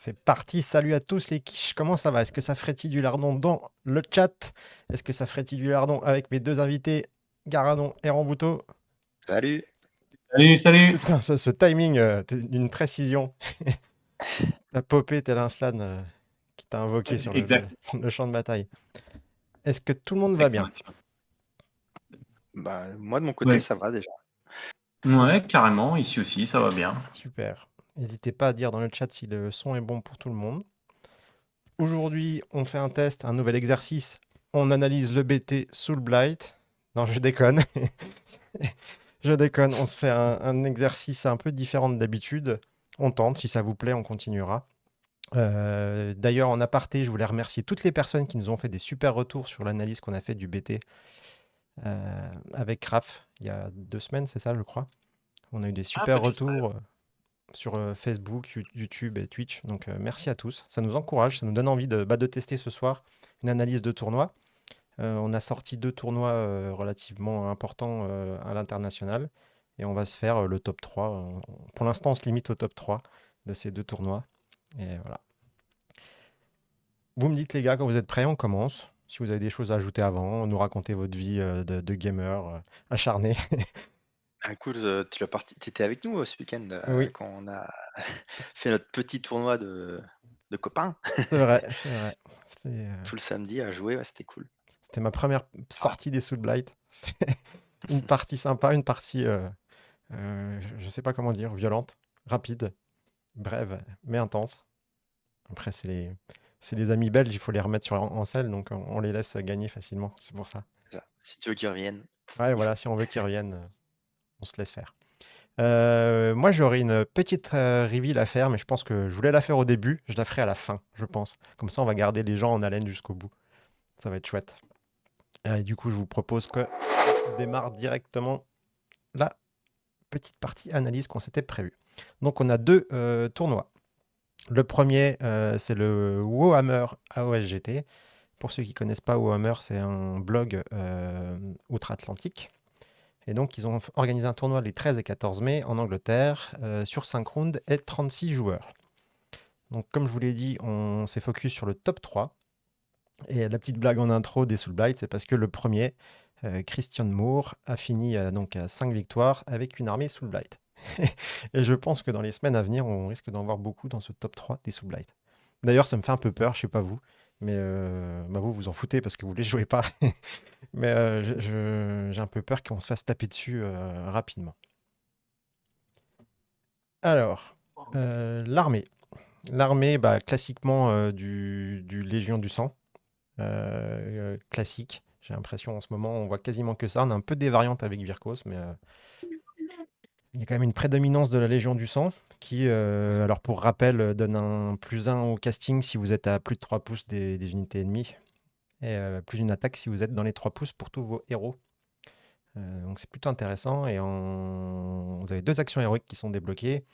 C'est parti, salut à tous les quiches, comment ça va? Est-ce que ça frétille du lardon dans le chat? Est-ce que ça frétille du lardon avec mes deux invités, Garadon et Rambuteau? Salut. Salut, salut. Putain, ce timing d'une précision. T'as popé tel un slan qui t'a invoqué sur Exact. le champ de bataille. Est-ce que tout le monde va bien? Excellent. Bah, moi, de mon côté, Ouais. ça va déjà. Ouais, carrément. Ici aussi, ça va bien. Super. N'hésitez pas à dire dans le chat si le son est bon pour tout le monde. Aujourd'hui, on fait un test, un nouvel exercice. On analyse le BT sous le Blight. Non, je déconne. Je déconne, on se fait un exercice un peu différent de d'habitude. On tente, si ça vous plaît, on continuera. D'ailleurs, en aparté, je voulais remercier toutes les personnes qui nous ont fait des super retours sur l'analyse qu'on a fait du BT avec Raph il y a 2 semaines, c'est ça, je crois. On a eu des super retours sur Facebook, YouTube et Twitch. Donc, merci à tous. Ça nous encourage, ça nous donne envie de tester ce soir une analyse de tournoi. On a sorti 2 tournois relativement importants à l'international et on va se faire le top 3. Pour l'instant, on se limite au top 3 de ces 2 tournois. Et voilà. Vous me dites, les gars, quand vous êtes prêts, on commence. Si vous avez des choses à ajouter avant, nous raconter votre vie de gamer acharné. Cool, tu étais avec nous ce week-end Oui, quand on a fait notre petit tournoi de copains. c'est vrai, c'est vrai. Tout le samedi à jouer, ouais, c'était cool. C'était ma première sortie des Soul Blight. C'était une partie sympa, une partie, je sais pas comment dire, violente, rapide, brève, mais intense. Après, c'est les amis belges, il faut les remettre en selle, donc on les laisse gagner facilement. C'est pour ça. Ça. Si tu veux qu'ils reviennent, Ouais, il voilà, faut. si on veut qu'ils reviennent, on se laisse faire. Moi, j'aurais une petite reveal à faire, mais je pense que je voulais la faire au début. Je la ferai à la fin, je pense. Comme ça, on va garder les gens en haleine jusqu'au bout. Ça va être chouette. Et du coup, je vous propose qu'on démarre directement la petite partie analyse qu'on s'était prévue. Donc, on a 2 tournois. Le premier, c'est le Warhammer AOSGT. Pour ceux qui ne connaissent pas Warhammer, c'est un blog outre-Atlantique. Et donc, ils ont organisé un tournoi les 13 et 14 mai en Angleterre sur 5 rounds et 36 joueurs. Donc, comme je vous l'ai dit, on s'est focus sur le top 3. Et la petite blague en intro des Soul Blight, c'est parce que le premier, Christian Moore, a fini donc à 5 victoires avec une armée Soul Blight. Et je pense que dans les semaines à venir, on risque d'en voir beaucoup dans ce top 3 des Soul Blight. D'ailleurs, ça me fait un peu peur, je sais pas vous, mais bah vous vous en foutez parce que vous les jouez pas. Mais j'ai un peu peur qu'on se fasse taper dessus rapidement. Alors, l'armée. L'armée, bah, classiquement du Légion du Sang. Classique. J'ai l'impression en ce moment, on voit quasiment que ça. On a un peu des variantes avec Virkos, mais il y a quand même une prédominance de la Légion du Sang qui, alors pour rappel, donne un +1 au casting si vous êtes à plus de 3 pouces des unités ennemies. Et plus une attaque si vous êtes dans les 3 pouces pour tous vos héros. Donc c'est plutôt intéressant. Et vous avez 2 actions héroïques qui sont débloquées.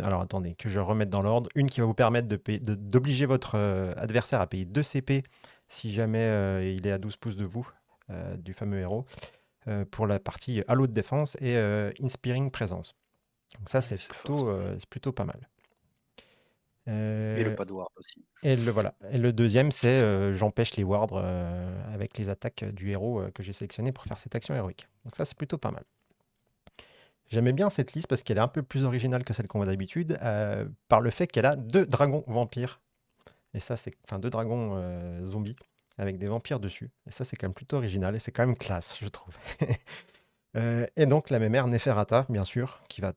Alors attendez, que je remette dans l'ordre. Une qui va vous permettre d'obliger votre adversaire à payer 2 CP si jamais il est à 12 pouces de vous, du fameux héros, pour la partie Halo de défense et Inspiring Présence. Donc ça, c'est plutôt pas mal. Et le pas de ward aussi. Voilà. Et le deuxième, c'est j'empêche les wards avec les attaques du héros que j'ai sélectionné pour faire cette action héroïque. Donc ça, c'est plutôt pas mal. J'aimais bien cette liste parce qu'elle est un peu plus originale que celle qu'on voit d'habitude, par le fait qu'elle a 2 dragons vampires. Et ça, c'est... Enfin, 2 dragons zombies avec des vampires dessus. Et ça, c'est quand même plutôt original et c'est quand même classe, je trouve. Et donc, la mémère Neferata, bien sûr, qui va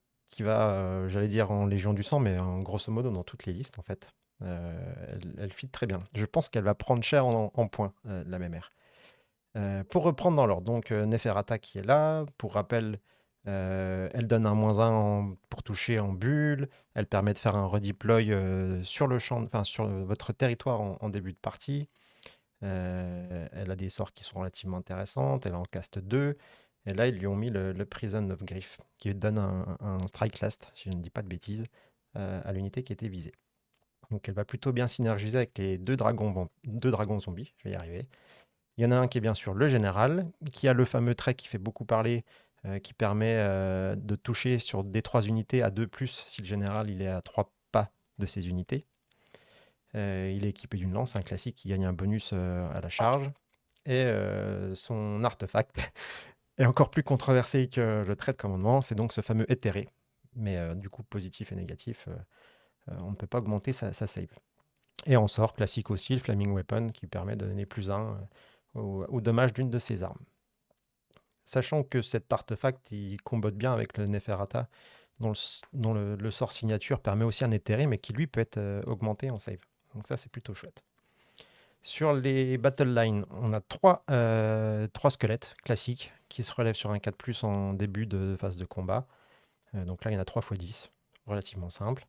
j'allais dire en Légion du Sang, mais en grosso modo dans toutes les listes, en fait. Elle fit très bien. Je pense qu'elle va prendre cher en points, la mémère. Pour reprendre dans l'ordre, donc Neferata qui est là. Pour rappel, elle donne un -1 pour toucher en bulle. Elle permet de faire un redeploy sur le champ, enfin sur votre territoire en début de partie. Elle a des sorts qui sont relativement intéressantes. Elle en caste 2. Et là, ils lui ont mis le Prison of Grief, qui donne un strike last, si je ne dis pas de bêtises, à l'unité qui était visée. Donc elle va plutôt bien synergiser avec les 2 dragons zombies. Je vais y arriver. Il y en a un qui est bien sûr le général, qui a le fameux trait qui fait beaucoup parler, qui permet de toucher sur D3 unités à 2+, si le général il est à 3 pas de ces unités. Il est équipé d'une lance, un classique qui gagne un bonus à la charge. Et son artefact est encore plus controversé que le trait de commandement, c'est donc ce fameux éthéré. Mais du coup, positif et négatif, on ne peut pas augmenter sa save. Et en sort classique aussi, le Flaming Weapon, qui permet de donner +1 au dommage d'une de ses armes. Sachant que cet artefact, il combote bien avec le Neferata, dont le sort signature permet aussi un éthéré, mais qui lui peut être augmenté en save. Donc ça, c'est plutôt chouette. Sur les battle lines, on a 3 squelettes classiques qui se relèvent sur un 4+ en début de phase de combat. Donc là, il y en a 3 x 10, relativement simple.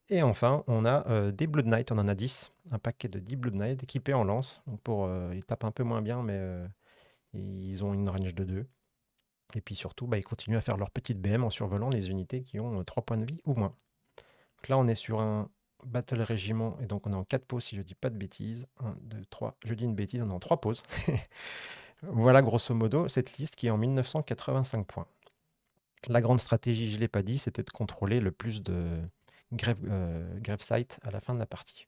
Et enfin, on a des Blood Knight, on en a 10, un paquet de 10 Blood Knight équipés en lance. Donc ils tapent un peu moins bien, mais ils ont une range de 2. Et puis surtout, ils continuent à faire leur petite BM en survolant les unités qui ont 3 points de vie ou moins. Donc là, on est sur un Battle Régiment, et donc on est en 4 pauses si je dis pas de bêtises. 1, 2, 3, je dis une bêtise, on est en 3 pauses. Voilà grosso modo cette liste qui est en 1985 points. La grande stratégie, je ne l'ai pas dit, c'était de contrôler le plus de grave site à la fin de la partie.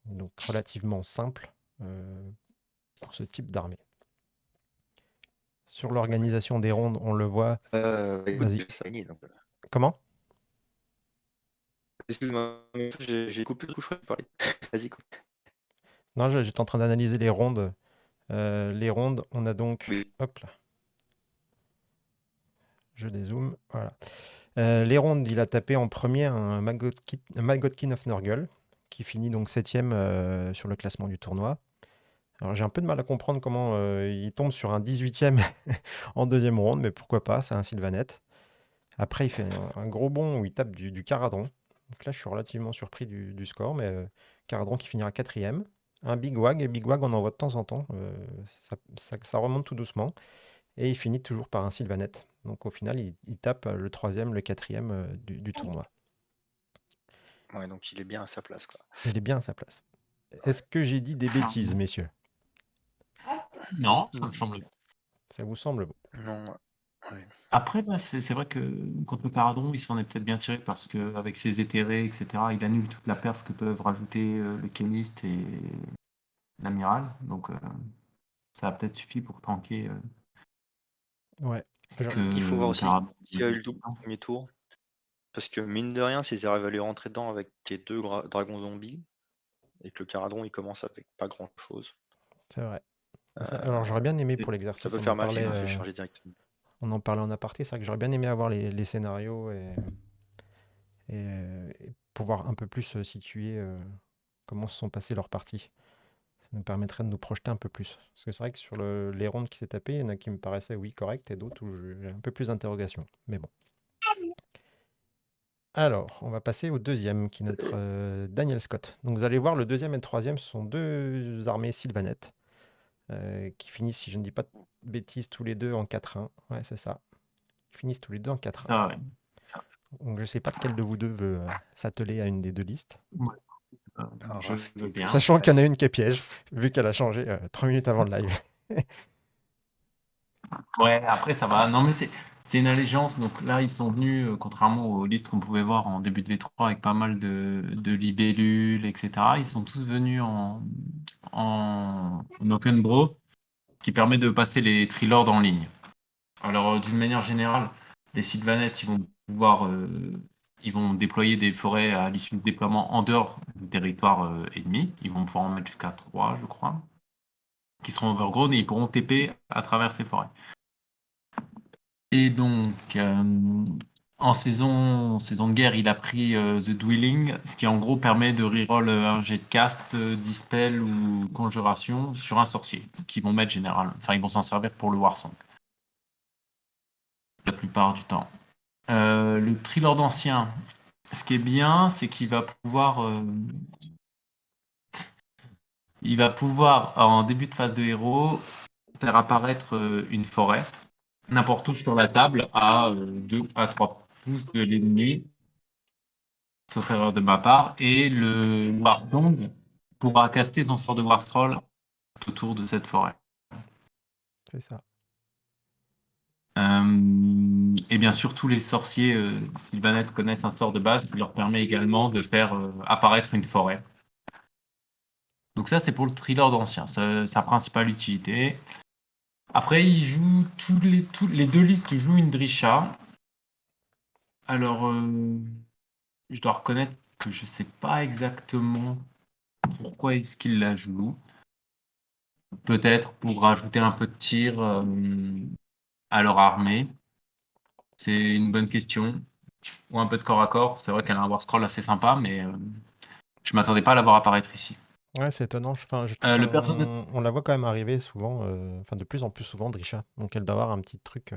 Donc relativement simple pour ce type d'armée. Sur l'organisation des rondes, on le voit. Écoute, Vas-y. ça gagné, donc. Comment? Excuse-moi, j'ai coupé le coup, je crois que tu parlais. Vas-y, coupe. Non, j'étais en train d'analyser les rondes. Les rondes, on a donc. Oui. Hop là. Je dézoome. Voilà. Les rondes, il a tapé en premier un Magotkin of Nurgle, qui finit donc 7ème sur le classement du tournoi. Alors j'ai un peu de mal à comprendre comment il tombe sur un 18ème en deuxième ronde, mais pourquoi pas, c'est un Sylvanette. Après, il fait un gros bond où il tape du Caradron. Donc là, je suis relativement surpris du score, mais Caradron qui finira 4ème. Un Big Wag, et Big Wag, on en voit de temps en temps. Ça remonte tout doucement. Et il finit toujours par un Sylvanette. Donc au final, il tape le 3ème, le 4ème du tournoi. Ouais, donc il est bien à sa place, quoi. Il est bien à sa place. Est-ce que j'ai dit des bêtises, messieurs? Non, ça me semble. Ça vous semble bon? Non, ouais. Après, c'est vrai que contre le Caradron, il s'en est peut-être bien tiré parce qu'avec ses éthérés, etc., il annule toute la perf que peuvent rajouter le Kémiste et l'Amiral. Donc ça a peut-être suffi pour tanker Ouais. ce Genre, que Il faut voir le aussi Caradron qui a eu le double au premier tour. Parce que mine de rien, s'ils arrivent à lui rentrer dedans avec les 2 dragons zombies, et que le Caradron il commence avec pas grand chose, c'est vrai. Alors j'aurais bien aimé pour c'est- ça l'exercice, peut on en faire mal s'il parlait, le fait charger directement. on en parlait en aparté, c'est vrai que j'aurais bien aimé avoir les scénarios et pouvoir un peu plus situer comment se sont passées leurs parties. Ça nous permettrait de nous projeter un peu plus. Parce que c'est vrai que sur les rondes qui s'est tapées, il y en a qui me paraissaient oui correctes et d'autres où j'ai un peu plus d'interrogations. Mais bon. Alors, on va passer au deuxième, qui est notre Daniel Scott. Donc vous allez voir, le deuxième et le troisième sont deux armées Sylvanettes, qui finissent, si je ne dis pas de bêtises, tous les deux en 4-1. Ouais, c'est ça. Ils finissent tous les deux en 4-1. ça, ouais. Donc je ne sais pas lequel de vous deux veut s'atteler à une des deux listes. Ouais. Alors, Je Raph, veux bien. Sachant qu'il y en a une qui est piège, vu qu'elle a changé 3 minutes avant le live. Ouais, après ça va. Non, mais c'est une allégeance. Donc là, ils sont venus, contrairement aux listes qu'on pouvait voir en début de V3 avec pas mal de libellules, etc. Ils sont tous venus en open bro, qui permet de passer les trilords en ligne. Alors, d'une manière générale, les sylvanettes, ils vont déployer des forêts à l'issue du déploiement en dehors du territoire ennemi. Ils vont pouvoir en mettre jusqu'à 3, je crois, qui seront overgrown et ils pourront TP à travers ces forêts. Et donc, en saison de guerre, il a pris The Dwelling, ce qui en gros permet de reroll un jet de cast, dispel ou conjuration sur un sorcier, qu'ils vont mettre généralement. Enfin, ils vont s'en servir pour le Warsong, la plupart du temps. Le Trilord ancien, ce qui est bien, c'est qu'il va pouvoir en début de phase de héros, faire apparaître une forêt n'importe où sur la table à 2 à 3 pouces de l'ennemi, sauf erreur de ma part, et le Warsong pourra caster son sort de Warstroll autour de cette forêt. C'est ça. Et bien sûr, tous les sorciers sylvanettes connaissent un sort de base qui leur permet également de faire apparaître une forêt. Donc ça, c'est pour le Trilord ancien, sa principale utilité. Après, il joue les deux listes jouent une Drisha. Alors, je dois reconnaître que je sais pas exactement pourquoi est-ce qu'il la joue. Peut-être pour rajouter un peu de tir à leur armée. C'est une bonne question. Ou un peu de corps à corps. C'est vrai qu'elle a un war scroll assez sympa, mais je m'attendais pas à la voir apparaître ici. Ouais, c'est étonnant. Enfin, je trouve Le personnage. on la voit quand même arriver souvent, enfin de plus en plus souvent, Drisha. Donc elle doit avoir un petit truc,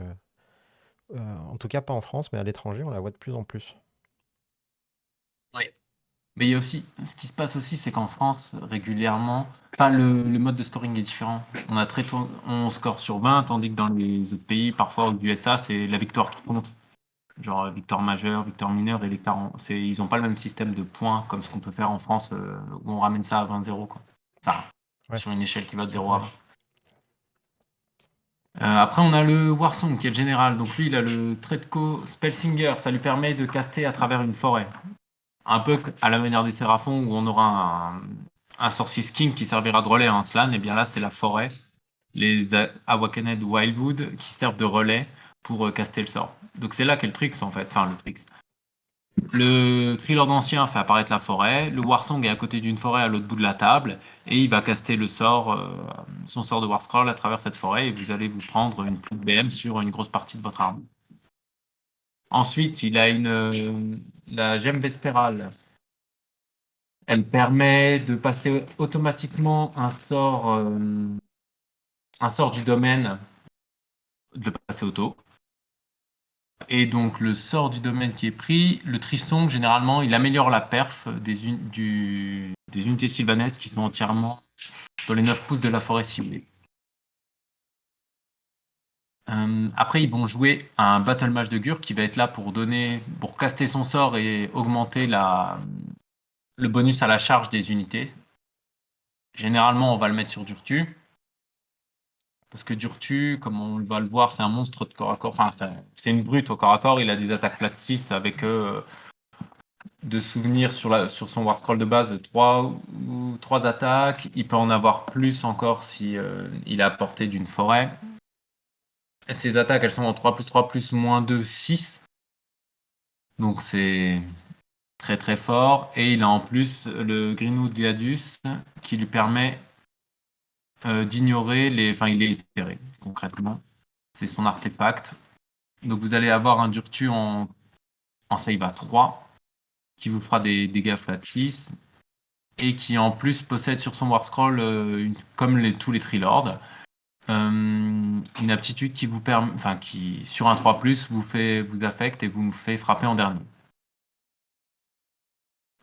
en tout cas pas en France, mais à l'étranger, on la voit de plus en plus. Oui. Mais il y a aussi, ce qui se passe aussi, c'est qu'en France, régulièrement, enfin, le mode de scoring est différent. On score sur 20, tandis que dans les autres pays, parfois aux USA, c'est la victoire qui compte. Genre victoire majeure, victoire mineure et ils n'ont pas le même système de points comme ce qu'on peut faire en France où on ramène ça à 20-0, quoi. Enfin, Ouais. sur une échelle qui va de 0 à 20. Après, on a le Warsong qui est le général. Donc lui, il a le trait de co Spellsinger. Ça lui permet de caster à travers une forêt. Un peu à la manière des Séraphons où on aura un sorcier skin qui servira de relais à un slan. Et bien là, c'est la forêt. Les Awakened Wildwood qui servent de relais pour caster le sort. Donc c'est là qu'est le tricks en fait. Enfin, le tricks. Le Trilord ancien fait apparaître la forêt. Le Warsong est à côté d'une forêt à l'autre bout de la table. Et il va caster son sort de Warscroll à travers cette forêt. Et vous allez vous prendre une pluie de BM sur une grosse partie de votre arme. Ensuite, il a la gemme vespérale. Elle permet de passer automatiquement un sort du domaine, de le passer auto. Et donc le sort du domaine qui est pris, le Trisong, généralement, il améliore la perf des unités sylvanettes qui sont entièrement dans les 9 pouces de la forêt ciblée. Après, ils vont jouer un Battle Mage de Gur qui va être là pour caster son sort et augmenter le bonus à la charge des unités. Généralement, on va le mettre sur Durtu. Parce que Durtu, comme on va le voir, c'est un monstre de corps à corps. Enfin, c'est une brute au corps à corps. Il a des attaques flat 6 avec de souvenirs sur son War Scroll de base 3 attaques. Il peut en avoir plus encore si il est à portée d'une forêt. Et ses attaques, elles sont en 3+3+, -2, 6. Donc c'est très très fort. Et il a en plus le Greenwood Gladius qui lui permet d'ignorer Enfin, il est éthéré, concrètement. C'est son artefact. Donc vous allez avoir un Durtu en save à 3 qui vous fera des dégâts flat 6 et qui en plus possède sur son War Scroll, comme tous les Trilords, une aptitude qui vous permet, enfin qui sur un 3+, vous affecte et vous fait frapper en dernier.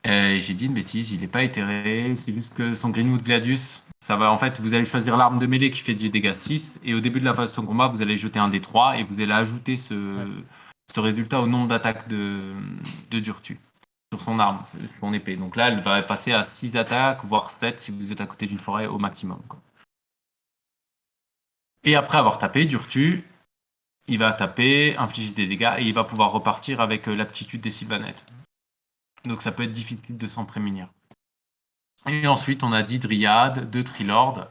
J'ai dit une bêtise, il n'est pas éthéré, c'est juste que son Greenwood Gladius, ça va en fait, vous allez choisir l'arme de mêlée qui fait des dégâts 6 et au début de la phase de combat, vous allez jeter un D3 et vous allez ajouter ce résultat au nombre d'attaques de Durtu sur son arme, son épée. Donc là, elle va passer à 6 attaques, voire 7 si vous êtes à côté d'une forêt au maximum, quoi. Et après avoir tapé, Durtu, il va taper, infliger des dégâts et il va pouvoir repartir avec l'aptitude des Sylvanettes. Donc ça peut être difficile de s'en prémunir. Et ensuite, on a 10 Dryades, 2 Trilords.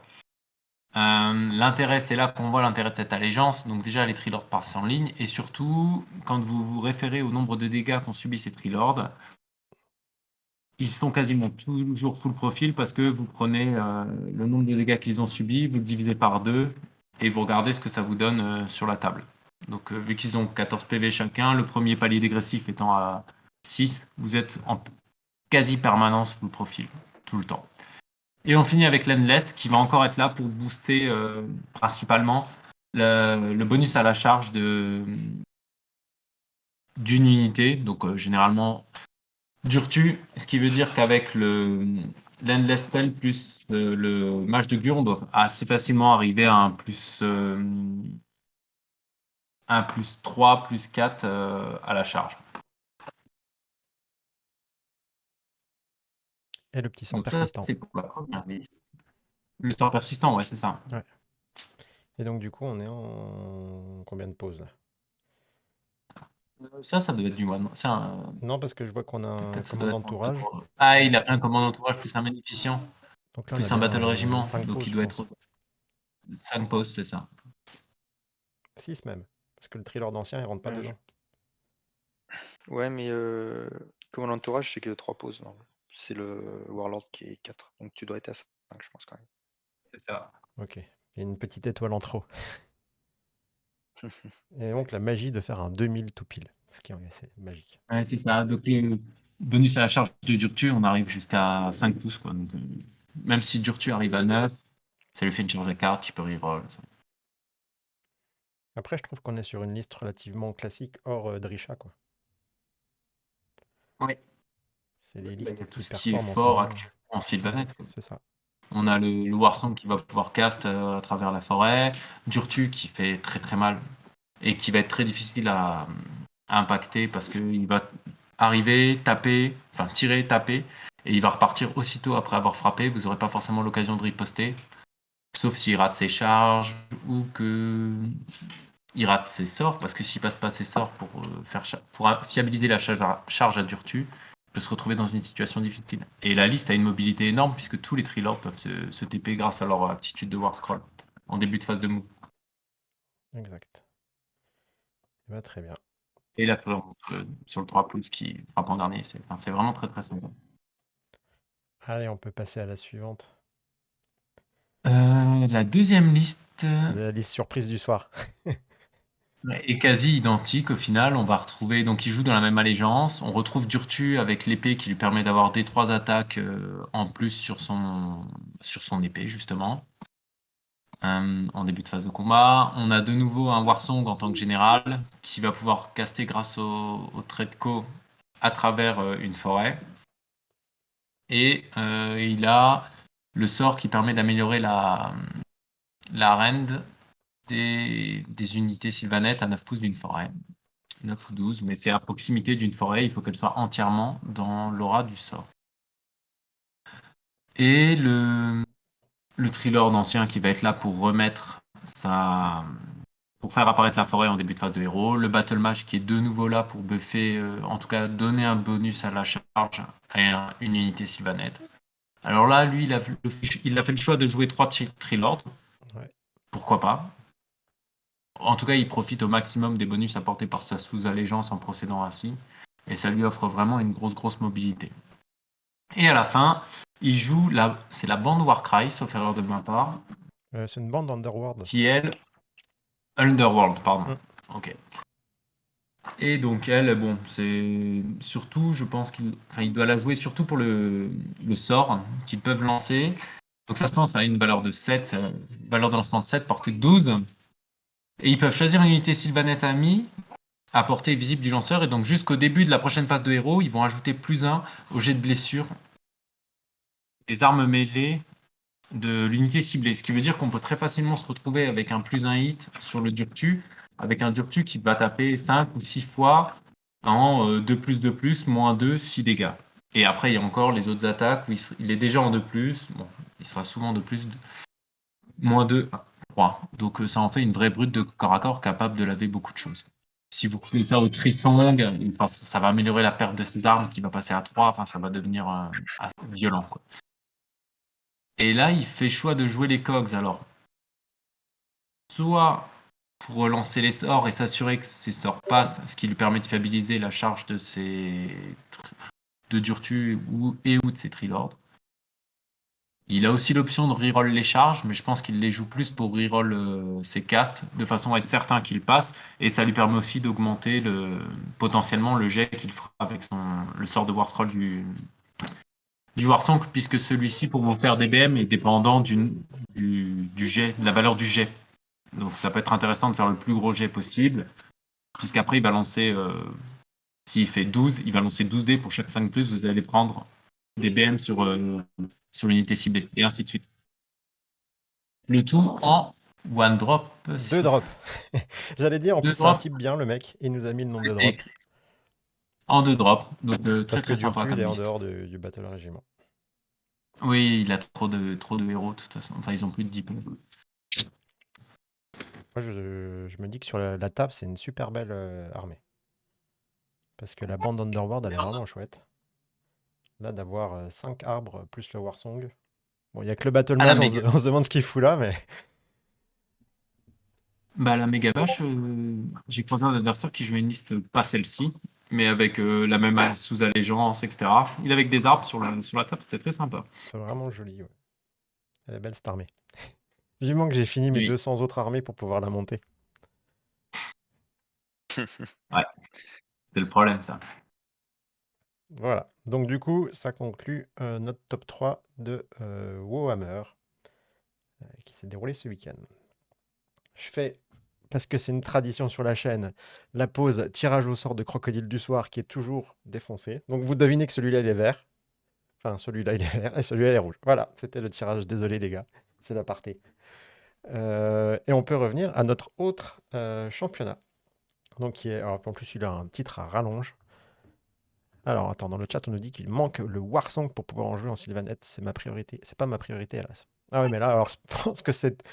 L'intérêt, c'est là qu'on voit l'intérêt de cette allégeance. Donc déjà, les Trilords passent en ligne. Et surtout, quand vous vous référez au nombre de dégâts qu'ont subi ces Trilords, ils sont quasiment toujours full profil parce que vous prenez le nombre de dégâts qu'ils ont subis, vous le divisez par 2 et vous regardez ce que ça vous donne sur la table. Donc vu qu'ils ont 14 PV chacun, le premier palier dégressif étant à 6, vous êtes en quasi permanence full profil, tout le temps. Et on finit avec l'Endless qui va encore être là pour booster principalement le bonus à la charge d'une unité. Donc généralement Durtu, ce qui veut dire qu'avec l'Endless Spell plus le Mage de Gur, on doit assez facilement arriver à un +3, +4 à la charge. Et le petit sang Donc ça, persistant. c'est pour la première liste. Le sort persistant, ouais, c'est ça. Ouais. Et donc du coup, on est en combien de pauses là? Ça doit être du one. C'est un... Non, parce que je vois qu'on a un Peut-être ça doit commandant être de un peu tourage. trop. Ah, il a un commandant entourage plus un magnificent, Donc là, on a plus un battle bien régiment. 5 Donc pauses, il je doit être pense. 5 postes, c'est ça. 6 même. Parce que le thriller d'ancien, il rentre pas Ouais, dedans. ouais, mais commandant entourage, c'est que 3 pauses. Non. C'est le Warlord qui est 4. Donc tu dois être à 5, je pense quand C'est ça. Ok. Il y a une petite étoile en trop. Et donc la magie de faire un 2000 tout pile. Ce qui est assez magique. Ouais, c'est ça. Donc le bonus à la charge de Durtu, on arrive jusqu'à 5 pouces, quoi. Donc, même si Durtu arrive à 9, ça lui fait une charge à carte qui peut reroll. Après, je trouve qu'on est sur une liste relativement classique hors Drisha, quoi. Oui. C'est des Il y listes a tout qui ce qui est performent en ce fort moment. actuellement en Sylvaneth, quoi. C'est ça. On a le Warsong qui va pouvoir cast à travers la forêt, Durtu qui fait très très mal et qui va être très difficile à impacter parce qu'il va arriver, taper, enfin tirer, taper, et il va repartir aussitôt après avoir frappé. Vous n'aurez pas forcément l'occasion de riposter, sauf s'il rate ses charges ou que il rate ses sorts, parce que s'il passe pas ses sorts pour, pour fiabiliser la charge à Durtu, il peut se retrouver dans une situation difficile. Et la liste a une mobilité énorme puisque tous les Trilords peuvent se TP grâce à leur aptitude de War Scroll en début de phase de move. Exact. Eh ben, très bien. Et la sur le 3 pouces qui frappe en dernier, c'est vraiment très très simple. Allez, on peut passer à la suivante. La deuxième liste C'est la liste surprise du soir. est quasi identique au final. On va retrouver, donc il joue dans la même allégeance. On retrouve Durtu avec l'épée qui lui permet d'avoir des 3 attaques en plus sur son épée, justement, en début de phase de combat. On a de nouveau un Warsong en tant que général qui va pouvoir caster grâce au trait de co à travers une forêt. Et il a le sort qui permet d'améliorer la rend des unités sylvanettes à 9 pouces d'une forêt. 9 ou 12, mais c'est à proximité d'une forêt, il faut qu'elle soit entièrement dans l'aura du sort. Et le thriller d'ancien qui va être là pour remettre pour faire apparaître la forêt en début de phase de héros. Le Battle Mage qui est de nouveau là pour buffer, en tout cas donner un bonus à la charge à une unité sylvanette. Alors là, lui, il a fait le choix de jouer 3 Trilords. Ouais. Pourquoi pas? En tout cas, il profite au maximum des bonus apportés par sa sous-allégeance en procédant ainsi. Et ça lui offre vraiment une grosse mobilité. Et à la fin, il joue, c'est la bande Warcry, sauf erreur de ma part, C'est une bande Underworld. qui elle, Underworld, pardon. Mm. Ok. Et donc elle, bon, c'est surtout, je pense il doit la jouer surtout pour le sort qu'ils peuvent lancer. Donc ça se lance à une valeur de 7, valeur de lancement de 7, portée de 12. Et ils peuvent choisir une unité sylvanette amie à portée visible du lanceur. Et donc jusqu'au début de la prochaine phase de héros, ils vont ajouter +1 au jet de blessure des armes mêlées de l'unité ciblée. Ce qui veut dire qu'on peut très facilement se retrouver avec un +1 hit sur le Durtu, avec un Durtu qui va taper 5 ou 6 fois en 2+2+, -2, 6 dégâts. Et après, il y a encore les autres attaques où il est déjà en 2+, bon, il sera souvent en 2+, -2, 3. Donc ça en fait une vraie brute de corps à corps capable de laver beaucoup de choses. Si vous pouvez faire au Trisong, ça va améliorer la perte de ses armes qui va passer à 3, enfin ça va devenir violent, quoi. Et là, il fait choix de jouer les cogs. Alors, soit pour relancer les sorts et s'assurer que ces sorts passent, ce qui lui permet de fiabiliser la charge de Durtu et ou de ses Trilords. Il a aussi l'option de reroll les charges, mais je pense qu'il les joue plus pour reroll ses castes, de façon à être certain qu'il passe, et ça lui permet aussi d'augmenter potentiellement le jet qu'il fera avec le sort de War Scroll du Warsong, puisque celui-ci, pour vous faire des BM, est dépendant du jet, de la valeur du jet. Donc ça peut être intéressant de faire le plus gros jet possible, puisqu'après il va lancer, s'il fait 12, il va lancer 12 dés pour chaque 5+, vous allez prendre des BM sur l'unité ciblée, et ainsi de suite. Le tout en one drop. 2 drops. J'allais dire, en plus, 2 c'est un drops type bien, le mec. Il nous a mis le nombre de drops. en 2 drops. Donc Parce que très sympa Durtu, il comme est en liste. dehors du Battle Régiment. Oui, il a trop de héros de toute façon. Enfin, ils ont plus de 10 points. Moi, je me dis que sur la table, c'est une super belle armée. Parce que la bande Underworld, elle est vraiment chouette. Là, d'avoir 5 arbres plus le Warsong. Bon, il n'y a que le Battle À la Mage, méga. on se demande ce qu'il fout là, mais Bah, la méga vache, j'ai croisé un adversaire qui jouait une liste pas celle-ci, mais avec la même sous-allégeance, etc. Il avait que des arbres sur la table, c'était très sympa. c'est vraiment joli. Ouais. Elle est belle cette armée. Vivement que j'ai fini mes Oui, 200 autres armées pour pouvoir la monter. ouais, c'est le problème, ça. Voilà. Donc du coup, ça conclut notre top 3 de Warhammer qui s'est déroulé ce week-end. Je fais, parce que c'est une tradition sur la chaîne, la pause tirage au sort de Crocodile du Soir qui est toujours défoncé. Donc vous devinez que celui-là, il est vert. Enfin, celui-là, il est vert et celui-là, il est rouge. Voilà, c'était le tirage. Désolé, les gars. C'est l'aparté. Et on peut revenir à notre autre championnat. Donc, qui est, alors, en plus, il a un titre à rallonge. Alors, attends, dans le chat, on nous dit qu'il manque le Warsong pour pouvoir en jouer en Sylvanette. C'est ma priorité. C'est pas ma priorité, hélas. Ah oui, mais là, alors, je pense que c'est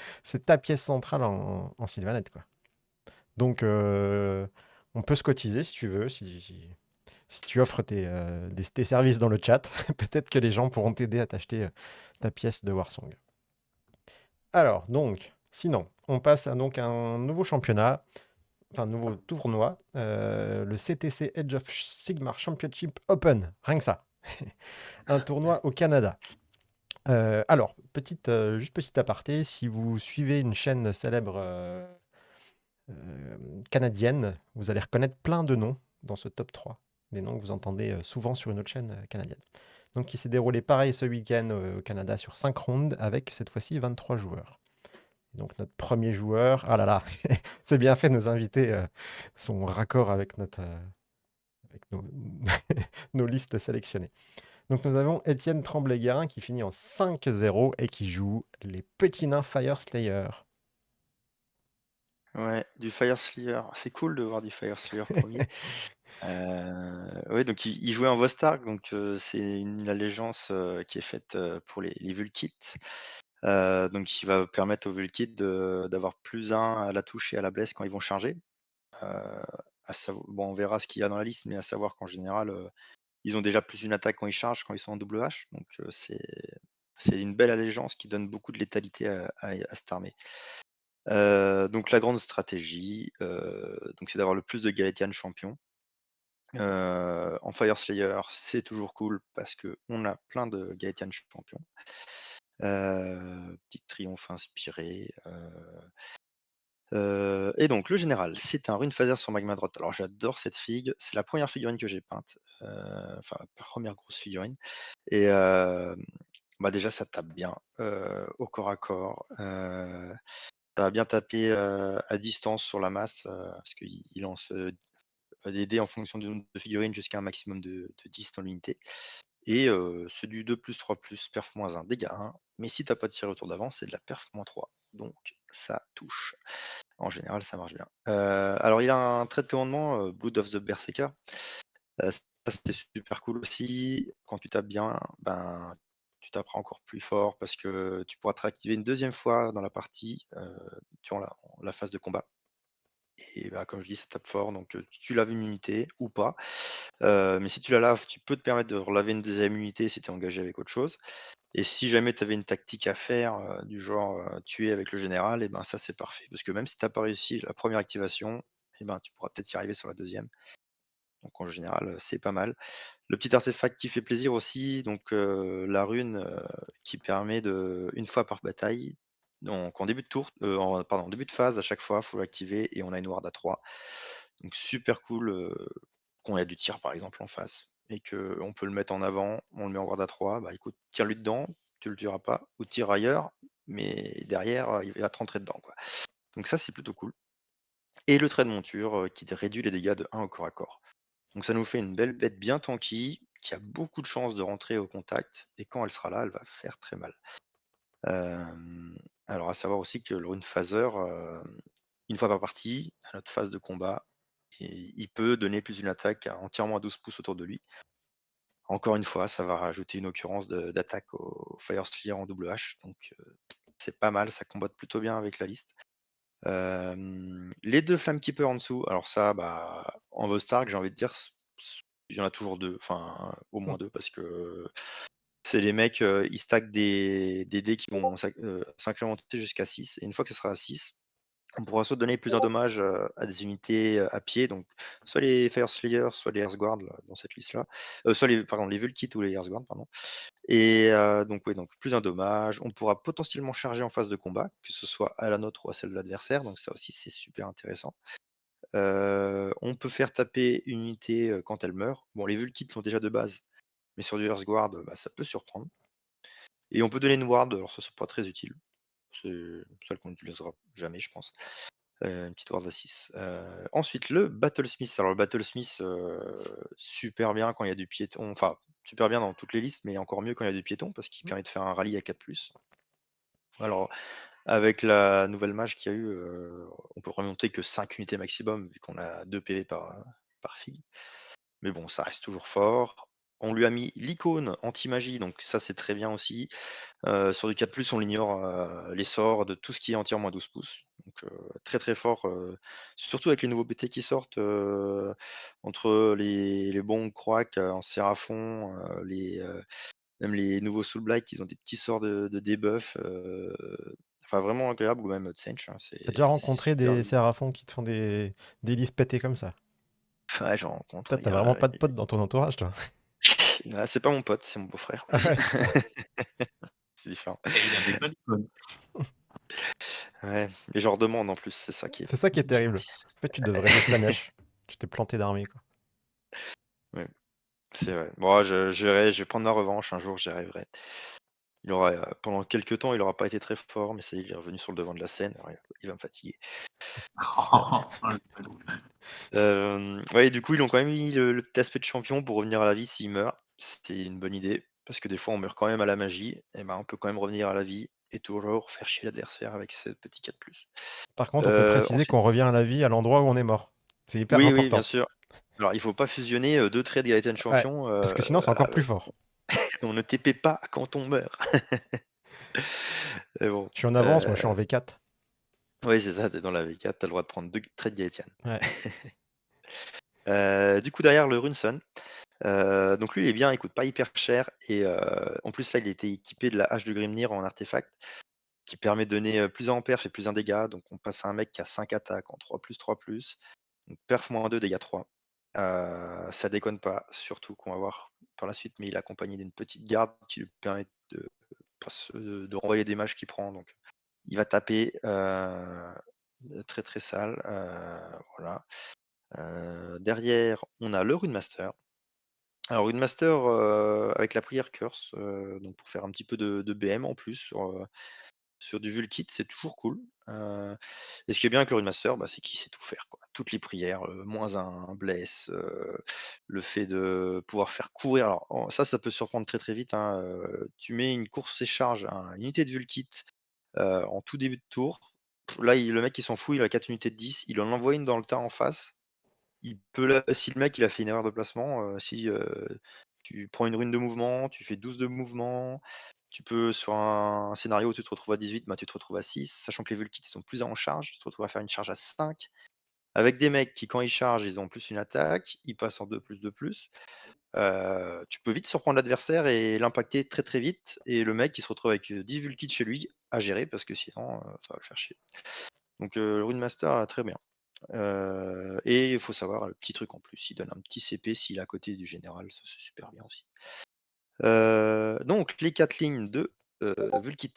ta pièce centrale en Sylvanette, quoi. Donc, on peut se cotiser si tu veux, si tu offres tes services dans le chat. Peut-être que les gens pourront t'aider à t'acheter ta pièce de Warsong. Alors, donc, sinon, on passe à donc un nouveau championnat, enfin, un nouveau tournoi, le CTC Edge of Sigmar Championship Open, rien que ça. Un tournoi au Canada. Alors, juste petit aparté, si vous suivez une chaîne célèbre canadienne, vous allez reconnaître plein de noms dans ce top 3. Des noms que vous entendez souvent sur une autre chaîne canadienne. Donc, qui s'est déroulé pareil ce week-end au Canada sur 5 rounds avec cette fois-ci 23 joueurs. Donc notre premier joueur, ah là là, c'est bien fait, nos invités sont raccord avec avec nos listes sélectionnées. Donc nous avons Étienne Tremblay-Guérin qui finit en 5-0 et qui joue les petits nains Fire Slayer. Ouais, du Fire Slayer. C'est cool de voir du Fire Slayer premier. Ouais, donc il jouait en Vostark, donc c'est une allégeance qui est faite pour les Vulkites. Donc il va permettre aux Vulkites d'avoir +1 à la touche et à la blesse quand ils vont charger. Bon, on verra ce qu'il y a dans la liste, mais à savoir qu'en général, ils ont déjà plus une attaque quand ils chargent, quand ils sont en double H. Donc c'est une belle allégeance qui donne beaucoup de létalité à cette armée. Donc la grande stratégie, donc c'est d'avoir le plus de Galatian champions. En Fire Slayer, c'est toujours cool parce qu'on a plein de Gaëtan champions. Petit triomphe inspiré. Et donc le général, c'est un rune phaser sur Magmadrot. Alors j'adore cette figue, c'est la première figurine que j'ai peinte, enfin la première grosse figurine. Et bah déjà ça tape bien au corps à corps. Ça va bien taper à distance sur la masse parce qu'il lance des dés en fonction du nombre de figurines jusqu'à un maximum de 10 dans l'unité. Et c'est du 2+3+, perf -1, dégâts 1. Mais si t'as pas de tiré autour d'avant, c'est de la perf -3. Donc ça touche. En général, ça marche bien. Alors il a un trait de commandement, Blood of the Berserker. Ça c'est super cool aussi. Quand tu tapes bien, ben, tu taperas encore plus fort parce que tu pourras te réactiver une deuxième fois dans la partie, durant la phase de combat. Et bah, comme je dis, ça tape fort, donc tu laves une unité ou pas. Mais si tu la laves, tu peux te permettre de relaver une deuxième unité si tu es engagé avec autre chose. Et si jamais tu avais une tactique à faire, du genre, tuer avec le général, et ben ça c'est parfait. Parce que même si tu as pas réussi la première activation, et ben tu pourras peut-être y arriver sur la deuxième. Donc en général, c'est pas mal. Le petit artefact qui fait plaisir aussi, donc la rune, qui permet de une fois par bataille, donc en début de tour, pardon, en début de phase à chaque fois, faut l'activer et on a une ward à 3. Donc super cool, quand il y a du tir par exemple en face et qu'on peut le mettre en avant, on le met en ward à 3, bah écoute, tire-lui dedans, tu le tueras pas, ou tire ailleurs, mais derrière, il va te rentrer dedans, quoi. Donc ça, c'est plutôt cool. Et le trait de monture, qui réduit les dégâts de 1 au corps à corps. Donc ça nous fait une belle bête bien tanky, qui a beaucoup de chances de rentrer au contact, et quand elle sera là, elle va faire très mal. Alors à savoir aussi que le rune phaser, une fois par partie, à notre phase de combat, et il peut donner plus une attaque entièrement à 12 pouces autour de lui. Encore une fois, ça va rajouter une occurrence d'attaque au Fire Slayer en double H, donc c'est pas mal, ça combatte plutôt bien avec la liste. Les 2 Flamekeeper en dessous, alors ça, bah, en Vostark, j'ai envie de dire, il y en a toujours 2, enfin au Hmm. moins 2 parce que c'est les mecs, ils stackent des dés qui vont s'incrémenter jusqu'à 6 et une fois que ça sera à 6, on pourra soit donner plus d'un dommage, à des unités, à pied, donc soit les Fire Slayers, soit les Earthguard là, dans cette liste-là. Soit les Vulkits ou les Earthguard, pardon. Et donc oui, donc plus un dommage. On pourra potentiellement charger en phase de combat, que ce soit à la nôtre ou à celle de l'adversaire, donc ça aussi c'est super intéressant. On peut faire taper une unité, quand elle meurt. Bon, les Vulkits sont déjà de base, mais sur du Earthguard, bah, ça peut surprendre. Et on peut donner une ward, alors ça c'est pas très utile. C'est celle qu'on n'utilisera jamais, je pense. Une petite ward à 6. Ensuite, le Battlesmith. Alors le Battlesmith, super bien quand il y a du piéton, enfin super bien dans toutes les listes, mais encore mieux quand il y a du piéton parce qu'il permet de faire un rallye à 4+. Alors avec la nouvelle mage qu'il y a eu, on peut remonter que 5 unités maximum vu qu'on a 2 PV par fille. Mais bon, ça reste toujours fort. On lui a mis l'icône anti-magie, donc ça c'est très bien aussi. Sur du 4+, on ignore les sorts de tout ce qui est entièrement à 12 pouces. Donc très très fort, surtout avec les nouveaux BT qui sortent, entre les bons croacs en Séraphon, même les nouveaux Soul Blight, ils ont des petits sorts de debuff, enfin vraiment agréable, ou même Tsench, hein, T'as déjà c'est rencontré super des bien. séraphons qui te font des listes pétées comme ça? Ouais, j'en rencontre. Toi, t'as vraiment pas de potes dans ton entourage, toi. C'est pas mon pote, c'est mon beau-frère. Ah ouais, c'est ça. C'est différent. Et il avait pas d'icône. Ouais, et j'en redemande en plus, c'est ça qui est C'est ça qui est qui est terrible. En fait, tu devrais les Slanesh. Tu t'es planté d'armée, quoi. ouais, c'est vrai. Bon, je vais prendre ma revanche, un jour j'y arriverai. Il aura, pendant quelques temps, il aura pas été très fort, mais ça y est, il est revenu sur le devant de la scène, alors il va me fatiguer. Ouais, du coup, ils ont quand même mis le petit aspect de champion pour revenir à la vie s'il meurt. C'était une bonne idée, parce que des fois on meurt quand même à la magie, et ben, on peut quand même revenir à la vie et toujours faire chier l'adversaire avec ce petit 4+. Par contre, on peut préciser Ensuite qu'on revient à la vie à l'endroit où on est mort. C'est hyper oui, oui, bien important. sûr. Alors il faut pas fusionner, 2 traits de Gaëtan Ouais, champion, parce que sinon, c'est encore plus fort. on ne TP pas quand on meurt. Mais bon, Je suis en avance, moi, je suis en V4. oui, c'est ça, tu es dans la V4, tu as le droit de prendre 2 traits de Gaëtan. Ouais. Du coup, derrière le Runson, donc lui, il est bien, il coûte pas hyper cher et en plus, là, il était équipé de la hache de Grimnir en artefact qui permet de donner, plus 1 en perf et plus 1 dégâts. Donc on passe à un mec qui a 5 attaques en 3+3+, donc perf -2, dégâts 3. Ça déconne pas, surtout qu'on va voir par la suite, mais il est accompagné d'une petite garde qui lui permet de de renvoyer des mages qu'il prend, donc il va taper, très, très sale, voilà. Derrière, on a le Runemaster. Alors Runemaster, avec la prière Curse, donc pour faire un petit peu de BM en plus sur du Vulkit, c'est toujours cool. Et ce qui est bien avec le Runemaster, bah, c'est qu'il sait tout faire, quoi. Toutes les prières, -1, bless, le fait de pouvoir faire courir. Alors ça peut surprendre très, très vite, hein, tu mets une course et charge à une unité de Vulkit, en tout début de tour. Là, le mec il s'en fout, il a 4 unités de 10, il en envoie une dans le tas en face. Il peut si le mec il a fait une erreur de placement, si, tu prends une rune de mouvement, tu fais 12 de mouvement, tu peux sur un scénario où tu te retrouves à 18, bah, tu te retrouves à 6, sachant que les Vulkits ils sont plus en charge, tu te retrouves à faire une charge à 5, avec des mecs qui quand ils chargent, ils ont plus une attaque, ils passent en 2+2+. Tu peux vite surprendre l'adversaire et l'impacter très, très vite et le mec il se retrouve avec, 10 Vulkits chez lui à gérer parce que sinon, ça va le faire chier. Donc, le Runemaster, très bien. Et il faut savoir, le petit truc en plus, il donne un petit CP s'il est à côté du général, ça c'est super bien aussi. Donc les 4 lignes de, Vulkit,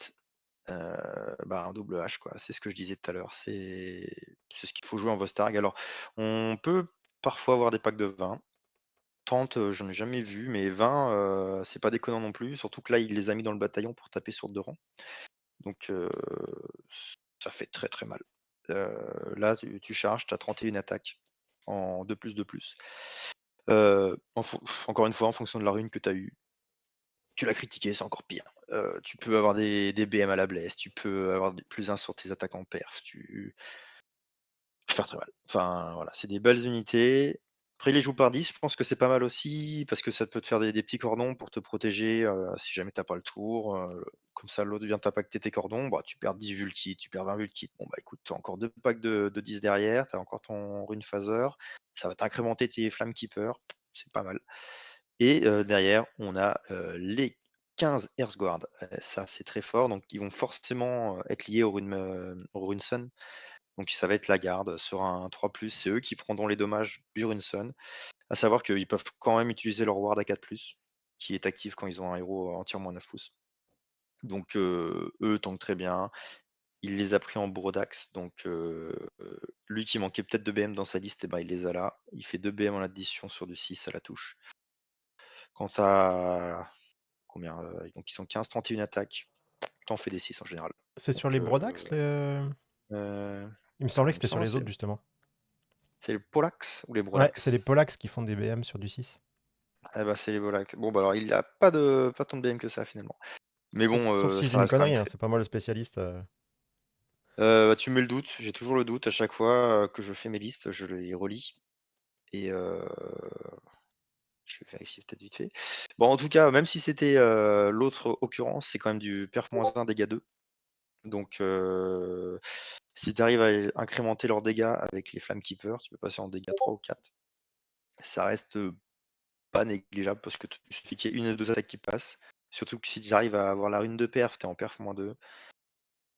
bah, un double H quoi, c'est ce que je disais tout à l'heure, c'est ce qu'il faut jouer en Vostarg. Alors, on peut parfois avoir des packs de 20. 30, j'en ai jamais vu, mais 20, c'est pas déconnant non plus, surtout que là, il les a mis dans le bataillon pour taper sur 2 rangs. Donc, ça fait très, très mal. Là, tu charges, tu as 31 attaques en 2+2+. Encore une fois, en fonction de la rune que tu as eue, tu l'as critiqué, c'est encore pire. Tu peux avoir des BM à la blesse, tu peux avoir des +1 sur tes attaques en perf, faire très mal. Enfin, voilà, c'est des belles unités. Après, il les joue par 10, je pense que c'est pas mal aussi, parce que ça peut te faire des petits cordons pour te protéger, si jamais t'as pas le tour, comme ça l'autre vient t'impacter tes cordons, bah, tu perds 10 Vulkits, tu perds 20 Vulkits. Bon, bah, écoute, tu encore 2 packs de 10 derrière, tu as encore ton Rune Phaser, ça va t'incrémenter tes Flame Keeper. c'est pas mal. Et derrière, on a les 15 Earthguard. Ça, c'est très fort. Donc, ils vont forcément être liés au Runeson. Donc, ça va être la garde sur un 3+. C'est eux qui prendront les dommages du Runeson. À savoir qu'ils peuvent quand même utiliser leur ward à 4+, qui est actif quand ils ont un héros entièrement à 9 pouces. Donc, eux tankent très bien. Il les a pris en Brodax. Donc, lui qui manquait peut-être de BM dans sa liste, eh ben, il les a là. Il fait 2 BM en addition sur du 6 à la touche. Quant à combien donc ils sont 15, 31 attaques. T'en fais des 6 en général. C'est sur Donc, les Brodax euh, Il me semblait que il me c'était sur semble que les autres, justement. c'est les Polax ou les Ouais, c'est Brodax? les Polax qui font des BM sur du 6. Ah bah c'est les Polax. Bon bah alors il a pas tant de BM que ça finalement. Mais Sauf, bon, sauf si je dis ça une reste quand même connerie, hein, très. c'est pas moi le spécialiste. Bah, tu mets le doute, j'ai toujours le doute à chaque fois que je fais mes listes, je les relis. Et je vais vérifier peut-être vite fait. Bon, en tout cas, même si c'était l'autre occurrence, c'est quand même du perf -1 dégâts 2. Donc, si tu arrives à incrémenter leurs dégâts avec les Flame Keeper, tu peux passer en dégâts 3 ou 4. Ça reste pas négligeable parce que il suffit qu'il y ait une ou deux attaques qui passent. Surtout que si tu arrives à avoir la rune de perf, t'es en perf -2,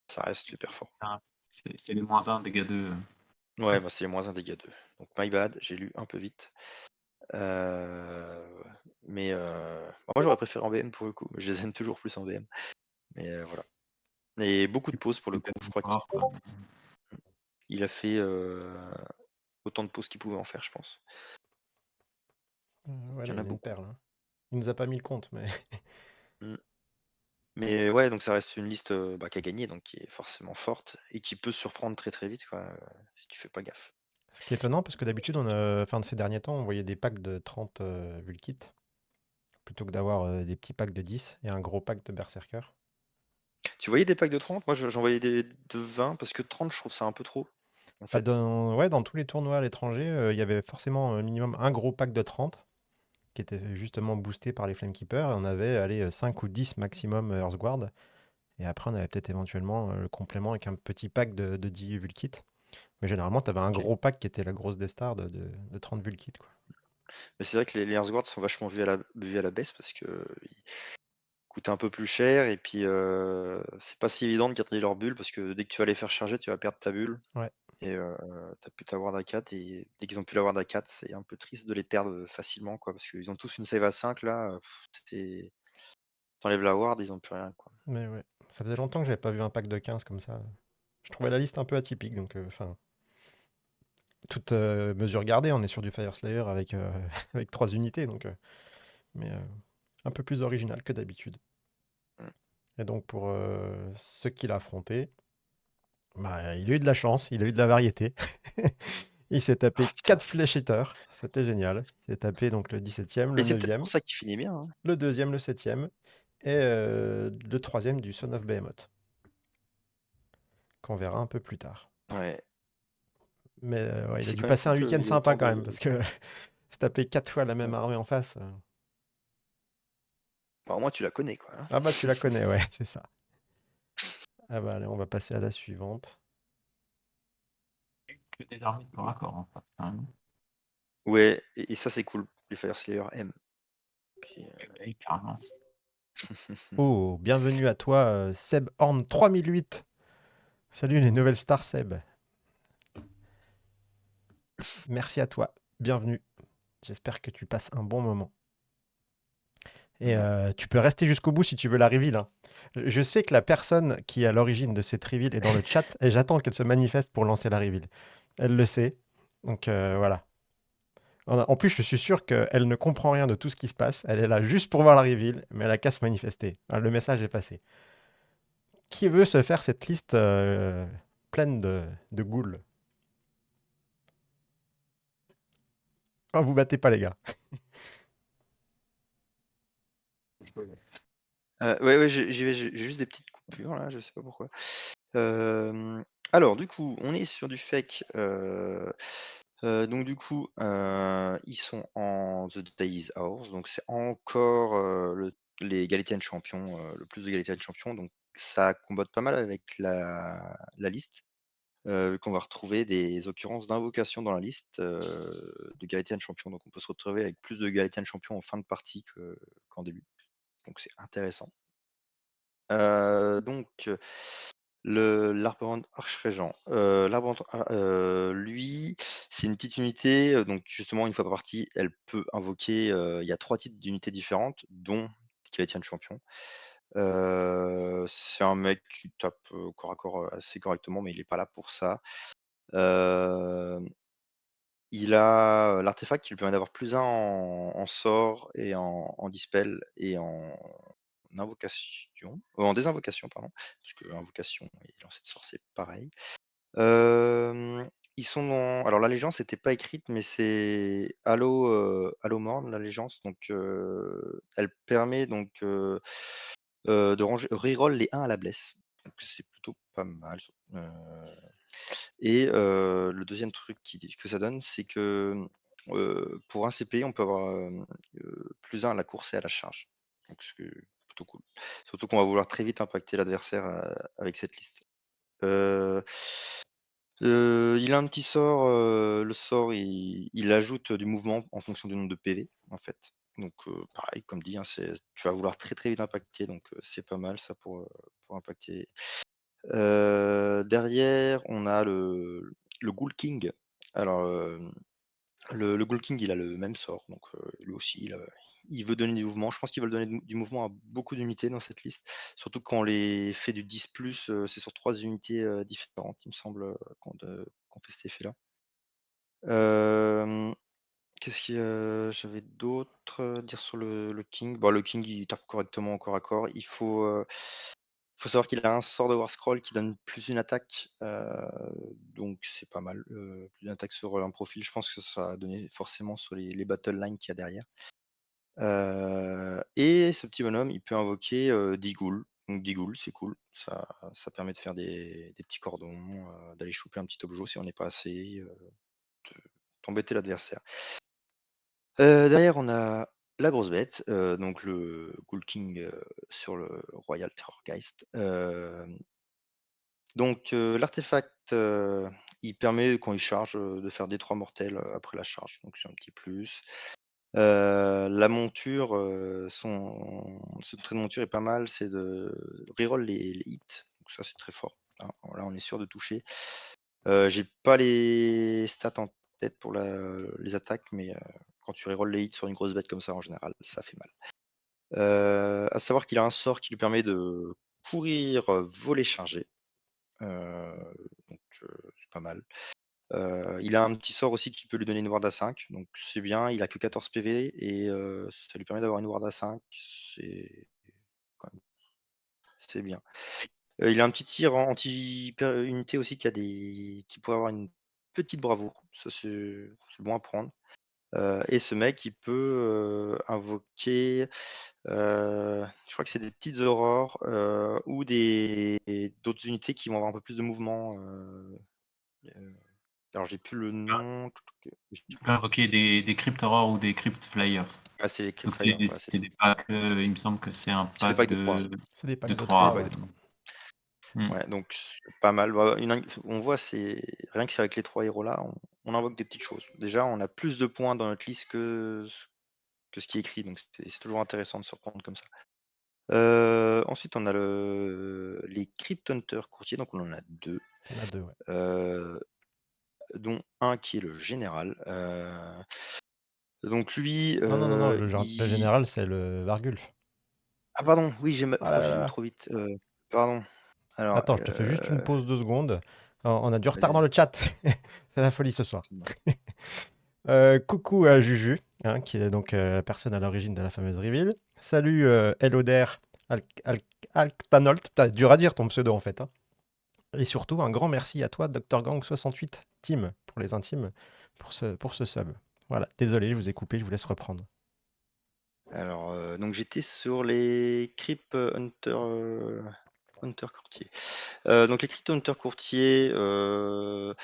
ça reste super fort. Ah, c'est les -1 dégâts 2. Ouais, bah c'est -1 dégâts 2. Donc my bad, j'ai lu un peu vite. Mais moi j'aurais préféré en BM pour le coup. Je les aime toujours plus en BM. Mais voilà. Et beaucoup de C'est pauses pour le coup. dégâts Je de crois pouvoir, quoi. qu'il a fait autant de pauses qu'il pouvait en faire, je pense. Ouais, Il y là, en il y a en a une beaucoup. perle, hein. Il nous a pas mis le compte, mais. Mm. Mais ouais, donc ça reste une liste qui a gagné, donc qui est forcément forte et qui peut surprendre très très vite, quoi, si tu fais pas gaffe. Ce qui est étonnant, parce que d'habitude, enfin, de ces derniers temps, on voyait des packs de 30 Vulkit, plutôt que d'avoir des petits packs de 10 et un gros pack de Berserker. Tu voyais des packs de 30? Moi j'en voyais des de 20 parce que 30 je trouve ça un peu trop en Bah, fait. ouais, dans tous les tournois à l'étranger, il y avait forcément minimum un gros pack de 30 qui était justement boosté par les Flamekeepers. Et on avait allez, 5 ou 10 maximum Earthguard. Et après, on avait peut-être éventuellement le complément avec un petit pack de 10 Vulkit. Mais généralement, tu avais un Ok. gros pack qui était la grosse des stars de 30 Vulkit, quoi. Mais c'est vrai que les Earthguards sont vachement vus à la baisse parce que ils coûtent un peu plus cher et puis c'est pas si évident de garder leur bulle parce que dès que tu vas les faire charger, tu vas perdre ta bulle. Ouais. Et tu plus ta ward à 4 et dès qu'ils ont plus la ward à 4, c'est un peu triste de les perdre facilement, quoi, parce qu'ils ont tous une save à 5 là, c'était tu la ward, ils ont plus rien, quoi. Mais ouais, ça faisait longtemps que j'avais pas vu un pack de 15 comme ça. Je trouvais la liste un peu atypique, donc enfin, toute mesure gardée, on est sur du Fire Slayer avec, avec 3 unités, donc, mais un peu plus original que d'habitude. Mmh. Et donc pour ceux qu'il a affronté, bah, il a eu de la chance, il a eu de la variété. Il s'est Ah tapé putain, 4 Flesh Eaters, c'était génial. Il s'est tapé donc le 17e, le mais c'est peut-être 9e, pour ça qu'il finit bien, hein. le 2e, le 7e et le 3e du Son of Behemoth, qu'on verra un peu plus tard. Ouais, Mais ouais, il a c'est dû quand même passer fou un week-end qu'il y ait sympa autant quand même, de parce que se taper 4 fois la même ouais. armée en face. Bah, au moins tu la connais, quoi, hein. Ah bah tu la connais, ouais, c'est ça. Ah bah allez, on va passer à la suivante. Que des armées de corps à corps, en fait, hein. Ouais et ça c'est cool, les Fire Slayer aiment. Puis, Ouais, carrément. Oh, bienvenue à toi, Seb Horn 3008. Salut les nouvelles stars, Seb. Merci à toi, bienvenue. J'espère que tu passes un bon moment. Et ouais. tu peux rester jusqu'au bout si tu veux la reveal, hein. Je sais que la personne qui est à l'origine de cette reveal est dans le chat et j'attends qu'elle se manifeste pour lancer la reveal. Elle le sait. Donc voilà. En plus, je suis sûr qu'elle ne comprend rien de tout ce qui se passe. Elle est là juste pour voir la reveal, mais elle a qu'à se manifester. Ah, le message est passé. Qui veut se faire cette liste pleine de ghouls? Oh, vous battez pas, les gars. Ouais, j'y vais, j'ai juste des petites coupures là, je sais pas pourquoi. Alors du coup, on est sur du fake, donc du coup, ils sont en The Days Hours, donc c'est encore, les Galatian champions, le plus de Galatian champions, donc ça combotte pas mal avec la liste. qu'on va retrouver des occurrences d'invocation dans la liste de Gaëtan champion. Donc on peut se retrouver avec plus de Gaëtan champion en fin de partie qu'en début. Donc c'est intéressant. Donc l'arbre arche-régent. Lui, c'est une petite unité, donc justement, une fois par partie, elle peut invoquer, il y a 3 types d'unités différentes, dont Gaëtan champion. C'est un mec qui tape, corps à corps, assez correctement, mais il est pas là pour ça. Hem, il a, l'artefact qui lui permet d'avoir +1 en sort et en dispel et en invocation, en désinvocation pardon, parce que invocation et lancer de sort, c'est pareil. Ils sont dans alors l'allégeance était pas écrite, mais c'est Hallowmorn, l'allégeance, donc elle permet donc de ranger reroll les 1 à la blesse, donc c'est plutôt pas mal, et le deuxième truc que ça donne, c'est que, pour un CP, on peut avoir, +1 à la course et à la charge, donc c'est plutôt cool. Surtout qu'on va vouloir très vite impacter l'adversaire, avec cette liste. Heu il a un petit sort, le sort il ajoute du mouvement en fonction du nombre de PV, en fait. Donc pareil, comme dit, hein, tu vas vouloir très, très vite impacter, donc c'est pas mal ça pour impacter. Derrière, on a le Ghoul King. Alors, le Ghoul King, il a le même sort, donc lui aussi, il veut donner du mouvement. Je pense qu'il veut donner du mouvement à beaucoup d'unités dans cette liste, surtout quand on les fait du 10+, c'est sur 3 unités, différentes, il me semble, qu'on fait cet effet-là. Hem, qu'est-ce qu'il y a j'avais d'autre, à dire sur le King? Bah, le King, il tape correctement au corps à corps. Il faut savoir qu'il a un sort de War Scroll qui donne plus une attaque, donc c'est pas mal, plus une attaque sur, un profil. Je pense que ça va donner forcément sur les battle lines qu'il y a derrière. Et ce petit bonhomme, il peut invoquer, 10 ghouls. Donc 10 ghouls, c'est cool. Ça permet de faire des petits cordons, d'aller choper un petit objet si on n'est pas assez, de d'embêter l'adversaire. Derrière, on a la grosse bête, donc le Ghoul King, sur le Royal Terrorgeist. Donc l'artefact, il permet quand il charge, de faire des 3 mortels, après la charge, donc c'est un petit plus. La monture, ce trait de monture est pas mal, c'est de reroll les hits, donc ça c'est très fort. Là, on est sûr de toucher. J'ai pas les stats en tête pour les attaques, mais quand tu reroll les hits sur une grosse bête comme ça, en général, ça fait mal. À savoir qu'il a un sort qui lui permet de courir, voler, charger. Donc c'est pas mal. Il a un petit sort aussi qui peut lui donner une ward à 5, donc c'est bien. Il a que 14 PV et ça lui permet d'avoir une ward à 5, c'est quand même c'est bien. Il a un petit tir en anti unité aussi qui pourrait avoir une petite bravoure. Ça c'est bon à prendre. Et ce mec, il peut, invoquer, je crois que c'est des petites aurores, ou d'autres unités qui vont avoir un peu plus de mouvement, heu, alors j'ai plus le nom. Tu peux invoquer des Crypt Horror ou des Crypt Flyers. Ah, c'est les Donc Cryptfire, voilà, c'est c'est ça. des packs, il me semble que c'est un C'est des pack packs de 3, ouais. C'est des de packs de C'est des 3, 3, packs ouais. de ouais. 3. Mmh. Ouais, donc c'est pas mal. Bah, on voit, c'est rien qu'avec les 3 héros là, on invoque des petites choses. Déjà, on a plus de points dans notre liste que ce qui est écrit, donc c'est toujours intéressant de se reprendre comme ça. Ensuite, on a les Crypt Hunter courtiers, donc on en a 2, Il y en a 2, ouais. dont un qui est le général. Donc lui, Non, non, non, non, le il général, c'est le Vargulf. ah pardon, oui, Ah là là j'ai lu là. trop vite, pardon. Alors, Attends, je te fais juste une pause 2 secondes. On a du retard dans vas-y, le chat. C'est la folie ce soir. dis-moi. Coucou à Juju, hein, qui est donc la personne à l'origine de la fameuse reveal. Salut Eloder Alctanolt. T'as dur à dire ton pseudo en fait, hein. Et surtout, un grand merci à toi, Dr. Gang68 Team, pour les intimes, pour ce sub. Voilà, désolé, je vous ai coupé, je vous laisse reprendre. Alors, donc j'étais sur les Crypt Hunter, Hunter courtier. Donc les Crypt Hunter courtier, donc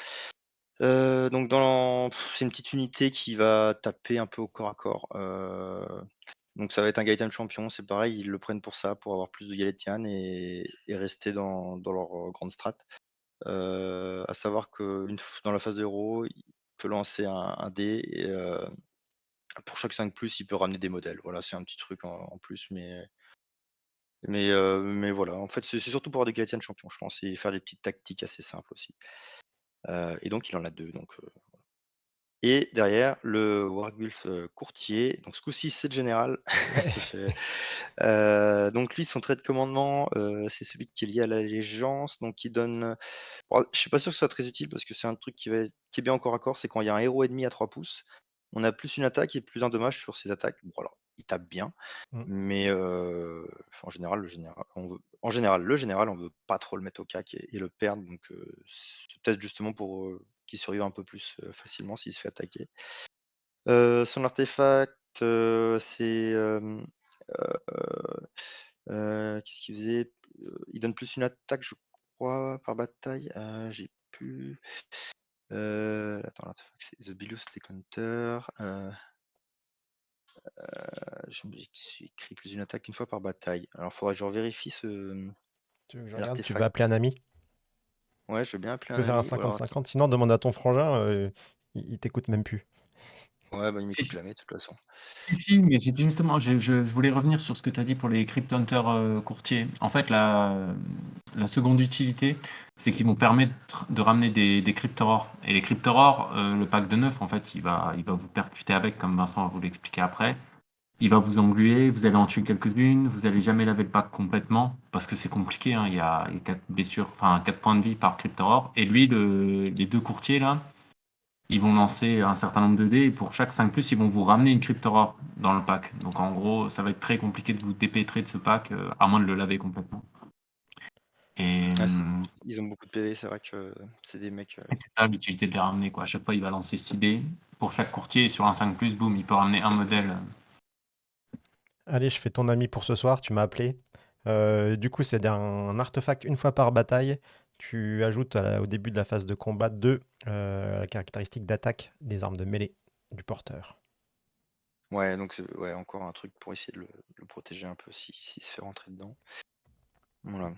c'est une petite unité qui va taper un peu au corps à corps. Donc ça va être un Gaëtan champion, c'est pareil, ils le prennent pour ça, pour avoir plus de Galetian et rester dans leur grande strat. À savoir que dans la phase de héros, il peut lancer un dé et pour chaque 5+, il peut ramener des modèles. Voilà, c'est un petit truc en plus, mais voilà. En fait, c'est surtout pour avoir des qualités de champion, je pense, et faire des petites tactiques assez simples aussi. Et donc il en a 2, donc et derrière le Wargulf, courtier, donc ce coup-ci c'est le général. Ouais. Donc lui, son trait de commandement, c'est celui qui est lié à l'allégeance, donc il donne, bon, je suis pas sûr que ce soit très utile parce que c'est un truc qui est bien au corps à corps, c'est quand il y a un héros ennemi à 3 pouces, on a plus une attaque et plus un dommage sur ses attaques. Bon alors, il tape bien, Mm. mais en général, le général, on veut pas trop le mettre au cac et le perdre, donc c'est peut-être justement pour, qu'il survive un peu plus, facilement s'il se fait attaquer. Son artefact, c'est, qu'est-ce qu'il faisait? Il donne plus une attaque, je crois, par bataille. J'ai plus, attends, l'artefact, c'est The Billus Decanter. J'ai écrit plus une attaque une fois par bataille. Alors, faudrait que je revérifie Tu veux que je regarde? Tu veux l'artefact. appeler un ami? Ouais, je veux bien appeler Tu un peux faire un ami ou alors attends. 50-50, sinon demande à ton frangin, il t'écoute même plus. Ouais, bah, il Si, m'écoute si, jamais de toute façon. si, mais c'était justement, je voulais revenir sur ce que tu as dit pour les Crypt Hunters courtiers. En fait, la seconde utilité, c'est qu'ils vont permettre de ramener des Cryptorors. Et les Cryptorors, le pack de 9, en fait, il va vous percuter avec, comme Vincent va vous l'expliquer après. Il va vous engluer, vous allez en tuer quelques-unes, vous allez jamais laver le pack complètement, parce que c'est compliqué, hein, il y a 4 blessures, enfin 4 points de vie par Cryptoror. Et lui, les deux courtiers là, ils vont lancer un certain nombre de dés, et pour chaque 5+, ils vont vous ramener une Cryptoror dans le pack. Donc en gros, ça va être très compliqué de vous dépêtrer de ce pack, à moins de le laver complètement. Et, Ah, ils ont beaucoup de PV, c'est vrai que c'est des mecs. et c'est ça l'utilité de les ramener, quoi. À chaque fois, il va lancer 6 dés. Pour chaque courtier, sur un 5+, boum, il peut ramener un modèle. Allez, je fais ton ami pour ce soir, tu m'as appelé. Du coup, c'est un artefact une fois par bataille. Tu ajoutes au début de la phase de combat 2 la caractéristique d'attaque des armes de mêlée du porteur. Ouais, donc c'est ouais, encore un truc pour essayer de le protéger un peu s'il se fait rentrer dedans. Voilà.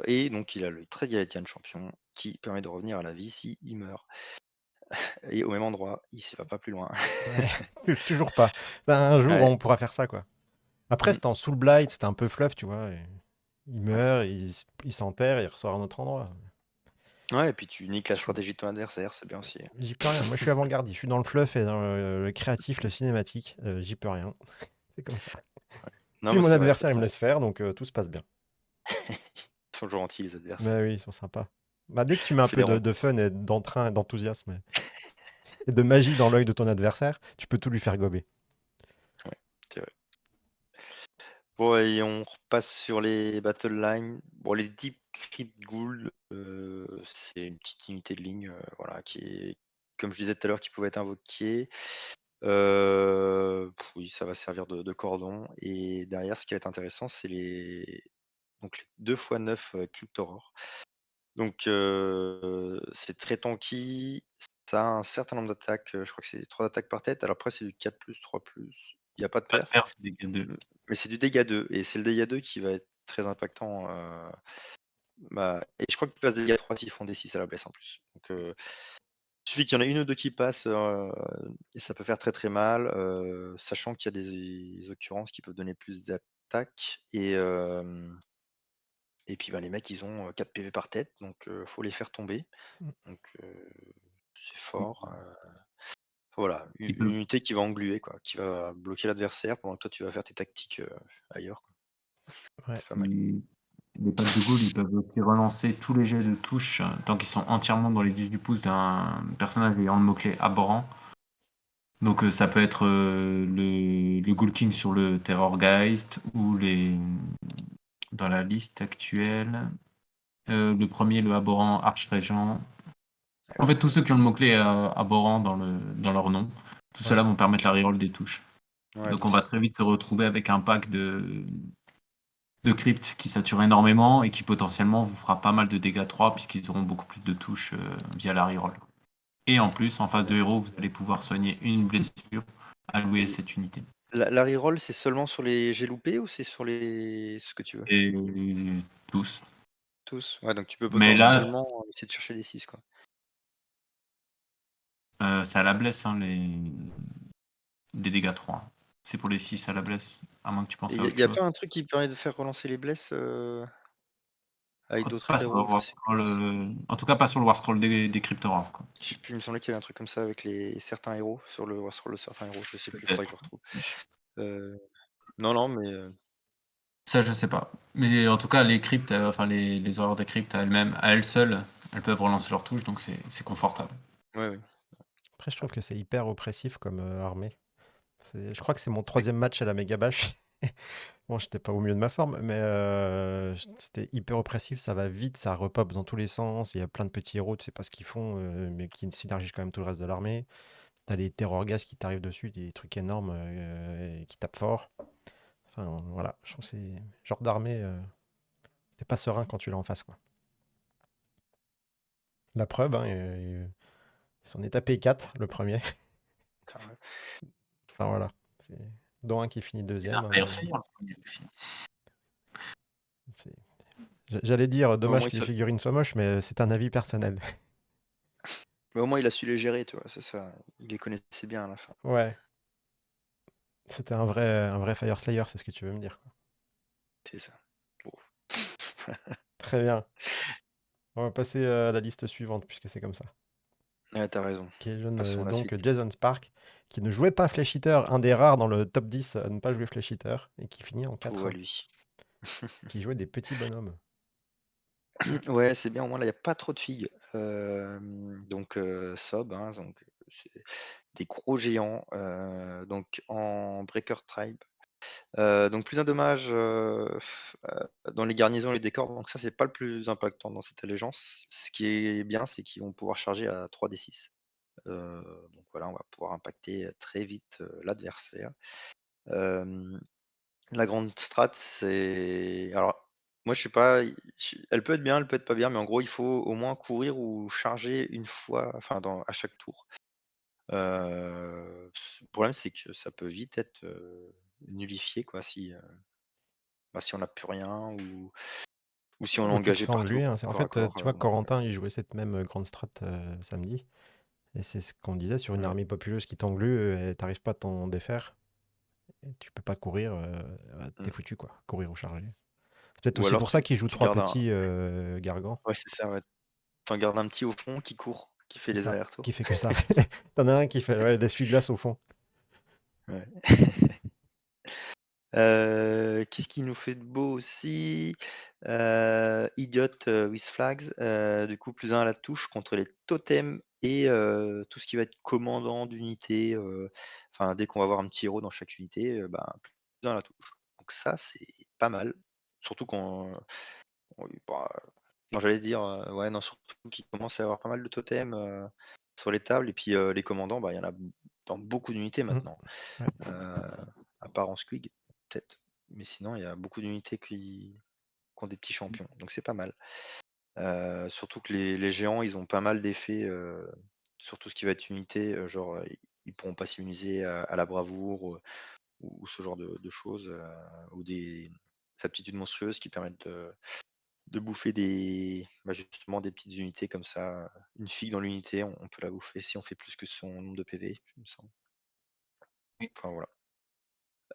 Et donc il a le trait Galatian champion qui permet de revenir à la vie s'il meurt. Et au même endroit, il ne va pas plus loin. Ouais, toujours pas. Ben, un jour, Ouais. on pourra faire ça, quoi. Après, Mmh. c'était en Soul Blight, c'était un peu fluff, tu vois. Il Ouais. meurt, il s'enterre, il ressort à un autre endroit. Ouais, et puis tu niques la Je suis- stratégie de ton adversaire, c'est bien aussi. J'y peux rien. Moi, je suis avant-gardiste. Je suis dans le fluff et dans le créatif, le cinématique. J'y peux rien. C'est comme ça. Non, Puis mais mon c'est vrai, adversaire, il me laisse faire, donc tout se passe bien. ils sont gentils les adversaires. Mais oui, ils sont sympas. Bah, dès que tu mets un Tu les peu rends de fun et d'entrain, d'enthousiasme et de magie dans l'œil de ton adversaire, tu peux tout lui faire gober. ouais, c'est vrai. Bon et on repasse sur les battle lines. Bon, les Deep Crypt Ghoul, c'est une petite unité de ligne, voilà, qui est, comme je disais tout à l'heure, qui pouvait être invoquée. Oui, ça va servir de cordon et derrière, ce qui va être intéressant, c'est les 2 x 9 Cryptorors. Donc c'est très tanky, ça a un certain nombre d'attaques, je crois que c'est 3 attaques par tête. Alors après, c'est du 4+, 3+, il y a pas de Pas de perf, perte, des gars de. mais c'est du dégâts 2 et c'est le dégât 2 qui va être très impactant, bah et je crois qu'ils passent dégâts 3 s'ils font des 6 à la blesse en plus. Donc il suffit qu'il y en ait une ou 2 qui passent, et ça peut faire très, très mal, sachant qu'il y a des occurrences qui peuvent donner plus d'attaques et puis, bah, les mecs, ils ont, 4 PV par tête, donc faut les faire tomber. Mm. Donc c'est fort, voilà, u Ils une peuvent, unité qui va engluer quoi, qui va bloquer l'adversaire pendant que toi tu vas faire tes tactiques, ailleurs quoi. Ouais. C'est pas mal. les pattes de Gaulle, ils peuvent aussi relancer tous les jets de touche tant qu'ils sont entièrement dans les 18 pouces d'un personnage ayant le mot-clé abhorrent. Donc ça peut être le Ghoul King sur le Terrorgeist ou dans la liste actuelle, le premier, le Abhorrent Arch-Régent. En fait, tous ceux qui ont le mot-clé Abhorrent dans leur nom, tout Ouais. cela vont permettre la reroll des touches. Ouais, Donc donc on va très vite se retrouver avec un pack de cryptes qui saturent énormément et qui potentiellement vous fera pas mal de dégâts 3 puisqu'ils auront beaucoup plus de touches via la reroll. Et en plus, en phase de héros, vous allez pouvoir soigner une blessure allouée à et cette unité. la reroll, c'est seulement sur les jets loupés ou c'est sur les ce que tu veux? Et tous. Tous? Ouais, donc tu peux Mais là, potentiellement essayer de chercher des 6, quoi. c'est à la blesse, hein, les dégâts 3. C'est pour les 6 à la blesse, à moins que tu Et penses à il autre y a chose. pas un truc qui permet de faire relancer les blesses, avec En tout d'autres cas, sur le héros? Je War sais Scroll, en tout cas pas sur le War Scroll des Cryptorov, quoi. je sais plus, il me semblait qu'il y avait un truc comme ça avec certains héros, sur le War Scroll de certains héros, je sais plus, faudrait que je Peut-être. retrouve. Non, non, mais Ça, je sais pas. Mais en tout cas, les cryptes, enfin les horreurs des cryptes à elles seules, elles peuvent relancer leur touche, donc c'est confortable. ouais. Après, je trouve que c'est hyper oppressif comme armée. Je crois que c'est mon Oui. 3e match à la méga bash. Bon, j'étais pas au mieux de ma forme, mais c'était hyper oppressif, ça va vite, ça repop dans tous les sens. Il y a plein de petits héros, tu sais pas ce qu'ils font, mais qui synergisent quand même tout le reste de l'armée. T'as les terror gas qui t'arrivent dessus, des trucs énormes et qui tapent fort. Enfin, voilà, je trouve que c'est genre d'armée, t'es pas serein quand tu l'as en face, quoi. La preuve, hein, il s'en est tapé 4, le premier. Carrément. Enfin, voilà. C'est dont un qui finit C'est deuxième, un hein, Fire Slayer, le premier aussi. c'est- J'allais dire, Mais au dommage moins, que les figurines soient moches, mais c'est un avis personnel. il a su les gérer, tu vois, c'est ça. Il les connaissait bien à la fin. Ouais, c'était un vrai Fire Slayer, c'est ce que tu veux me dire, quoi. C'est ça. Bon. Très bien. On va passer à la liste suivante, puisque c'est comme ça. Ouais, tu raison. Qui est jeune, Passons à la donc suite. Jason Spark, qui ne jouait pas Flesh Eater, un des rares dans le top 10 à ne pas jouer Flesh Eater, et qui finit en Pauvre 4-1, lui. qui jouait des petits bonhommes. Ouais, c'est bien, au moins là, il y a pas trop de figues. Donc Sob, hein, donc c'est des gros géants, donc en Breaker Tribe. Donc plus un dommage, dans les garnisons et les décors, donc ça, c'est pas le plus impactant dans cette allégeance. Ce qui est bien, c'est qu'ils vont pouvoir charger à 3d6. Donc voilà, on va pouvoir impacter très vite, l'adversaire. Hem, la grande strat, c'est alors moi, je sais pas, elle peut être bien, elle peut être pas bien, mais en gros, il faut au moins courir ou charger une fois, enfin à chaque tour. Le problème, c'est que ça peut vite être, nullifié quoi si on n'a plus rien ou si on est Ou tu te engagé fais partout engluer, hein. En corps à fait, corps, tu vois, donc Corentin, il jouait cette même grande strat samedi, et c'est ce qu'on disait sur une ouais. armée populeuse qui t'englue, et t'arrives pas à t'en défaire, et tu peux pas courir, t'es Mmh. foutu, quoi, courir ou charger. C'est peut-être Ou aussi alors pour ça qu'il joue tu 3 gardes un petits gargants. ouais, c'est ça, ouais. Tu en gardes un petit au fond qui court, qui fait C'est les ça, qui allers-retours. fait que ça. T'en as un qui fait ouais, l'essuie-glace au fond. Ouais. Qu'est-ce qui nous fait de beau aussi? Idiot, with flags, du coup +1 à la touche contre les totems et tout ce qui va être commandant d'unité, enfin dès qu'on va avoir un petit héros dans chaque unité, +1 à la touche. Donc ça, c'est pas mal. Surtout quand, bah, non j'allais dire, ouais non surtout qu'il commence à y avoir pas mal de totems, sur les tables et puis, les commandants, il y en a dans beaucoup d'unités Mmh. maintenant. Ouais. À part en Squig, peut-être. Mais sinon, il y a beaucoup d'unités qui ont des petits champions, donc c'est pas mal. Surtout que les géants, ils ont pas mal d'effets, sur tout ce qui va être unité, genre, ils pourront pas s'immuniser à la bravoure, ou ce genre de choses, ou des aptitudes monstrueuses qui permettent de bouffer justement des petites unités comme ça. Une figue dans l'unité, on peut la bouffer si on fait plus que son nombre de PV, il me semble. Oui. Enfin voilà.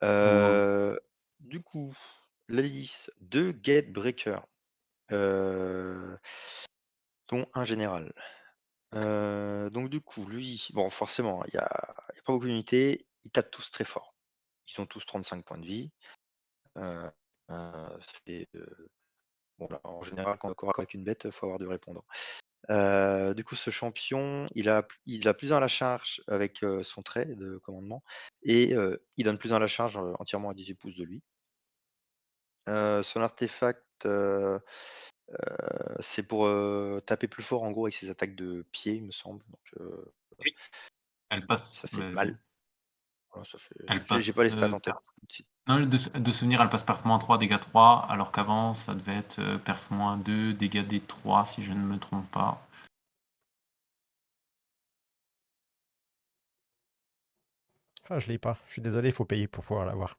Ou Du coup, la 10 2 Gatebreaker, heu, dont un général. Donc du coup, lui, bon forcément, il y a pas beaucoup d'unités, ils tapent tous très fort. Ils ont tous 35 points de vie. Heu c'est, bon là, en général, quand on va corps à corps avec une bête, faut avoir du répondant. Du coup, ce champion, il a plus 1 à la charge avec, son trait de commandement et il donne plus 1 à la charge, entièrement à 18 pouces de lui. Son artefact, c'est pour, taper plus fort en gros avec ses attaques de pied, il me semble, donc oui, elle passe, ça fait mal. Voilà, ça fait elle j'ai pas passe, les stats en tête. non, de souvenir, elle passe perf-3, dégâts 3, alors qu'avant, ça devait être perf-2, dégâts D3, si je ne me trompe pas. Ah, je l'ai pas. Je suis désolé, il faut payer pour pouvoir l'avoir.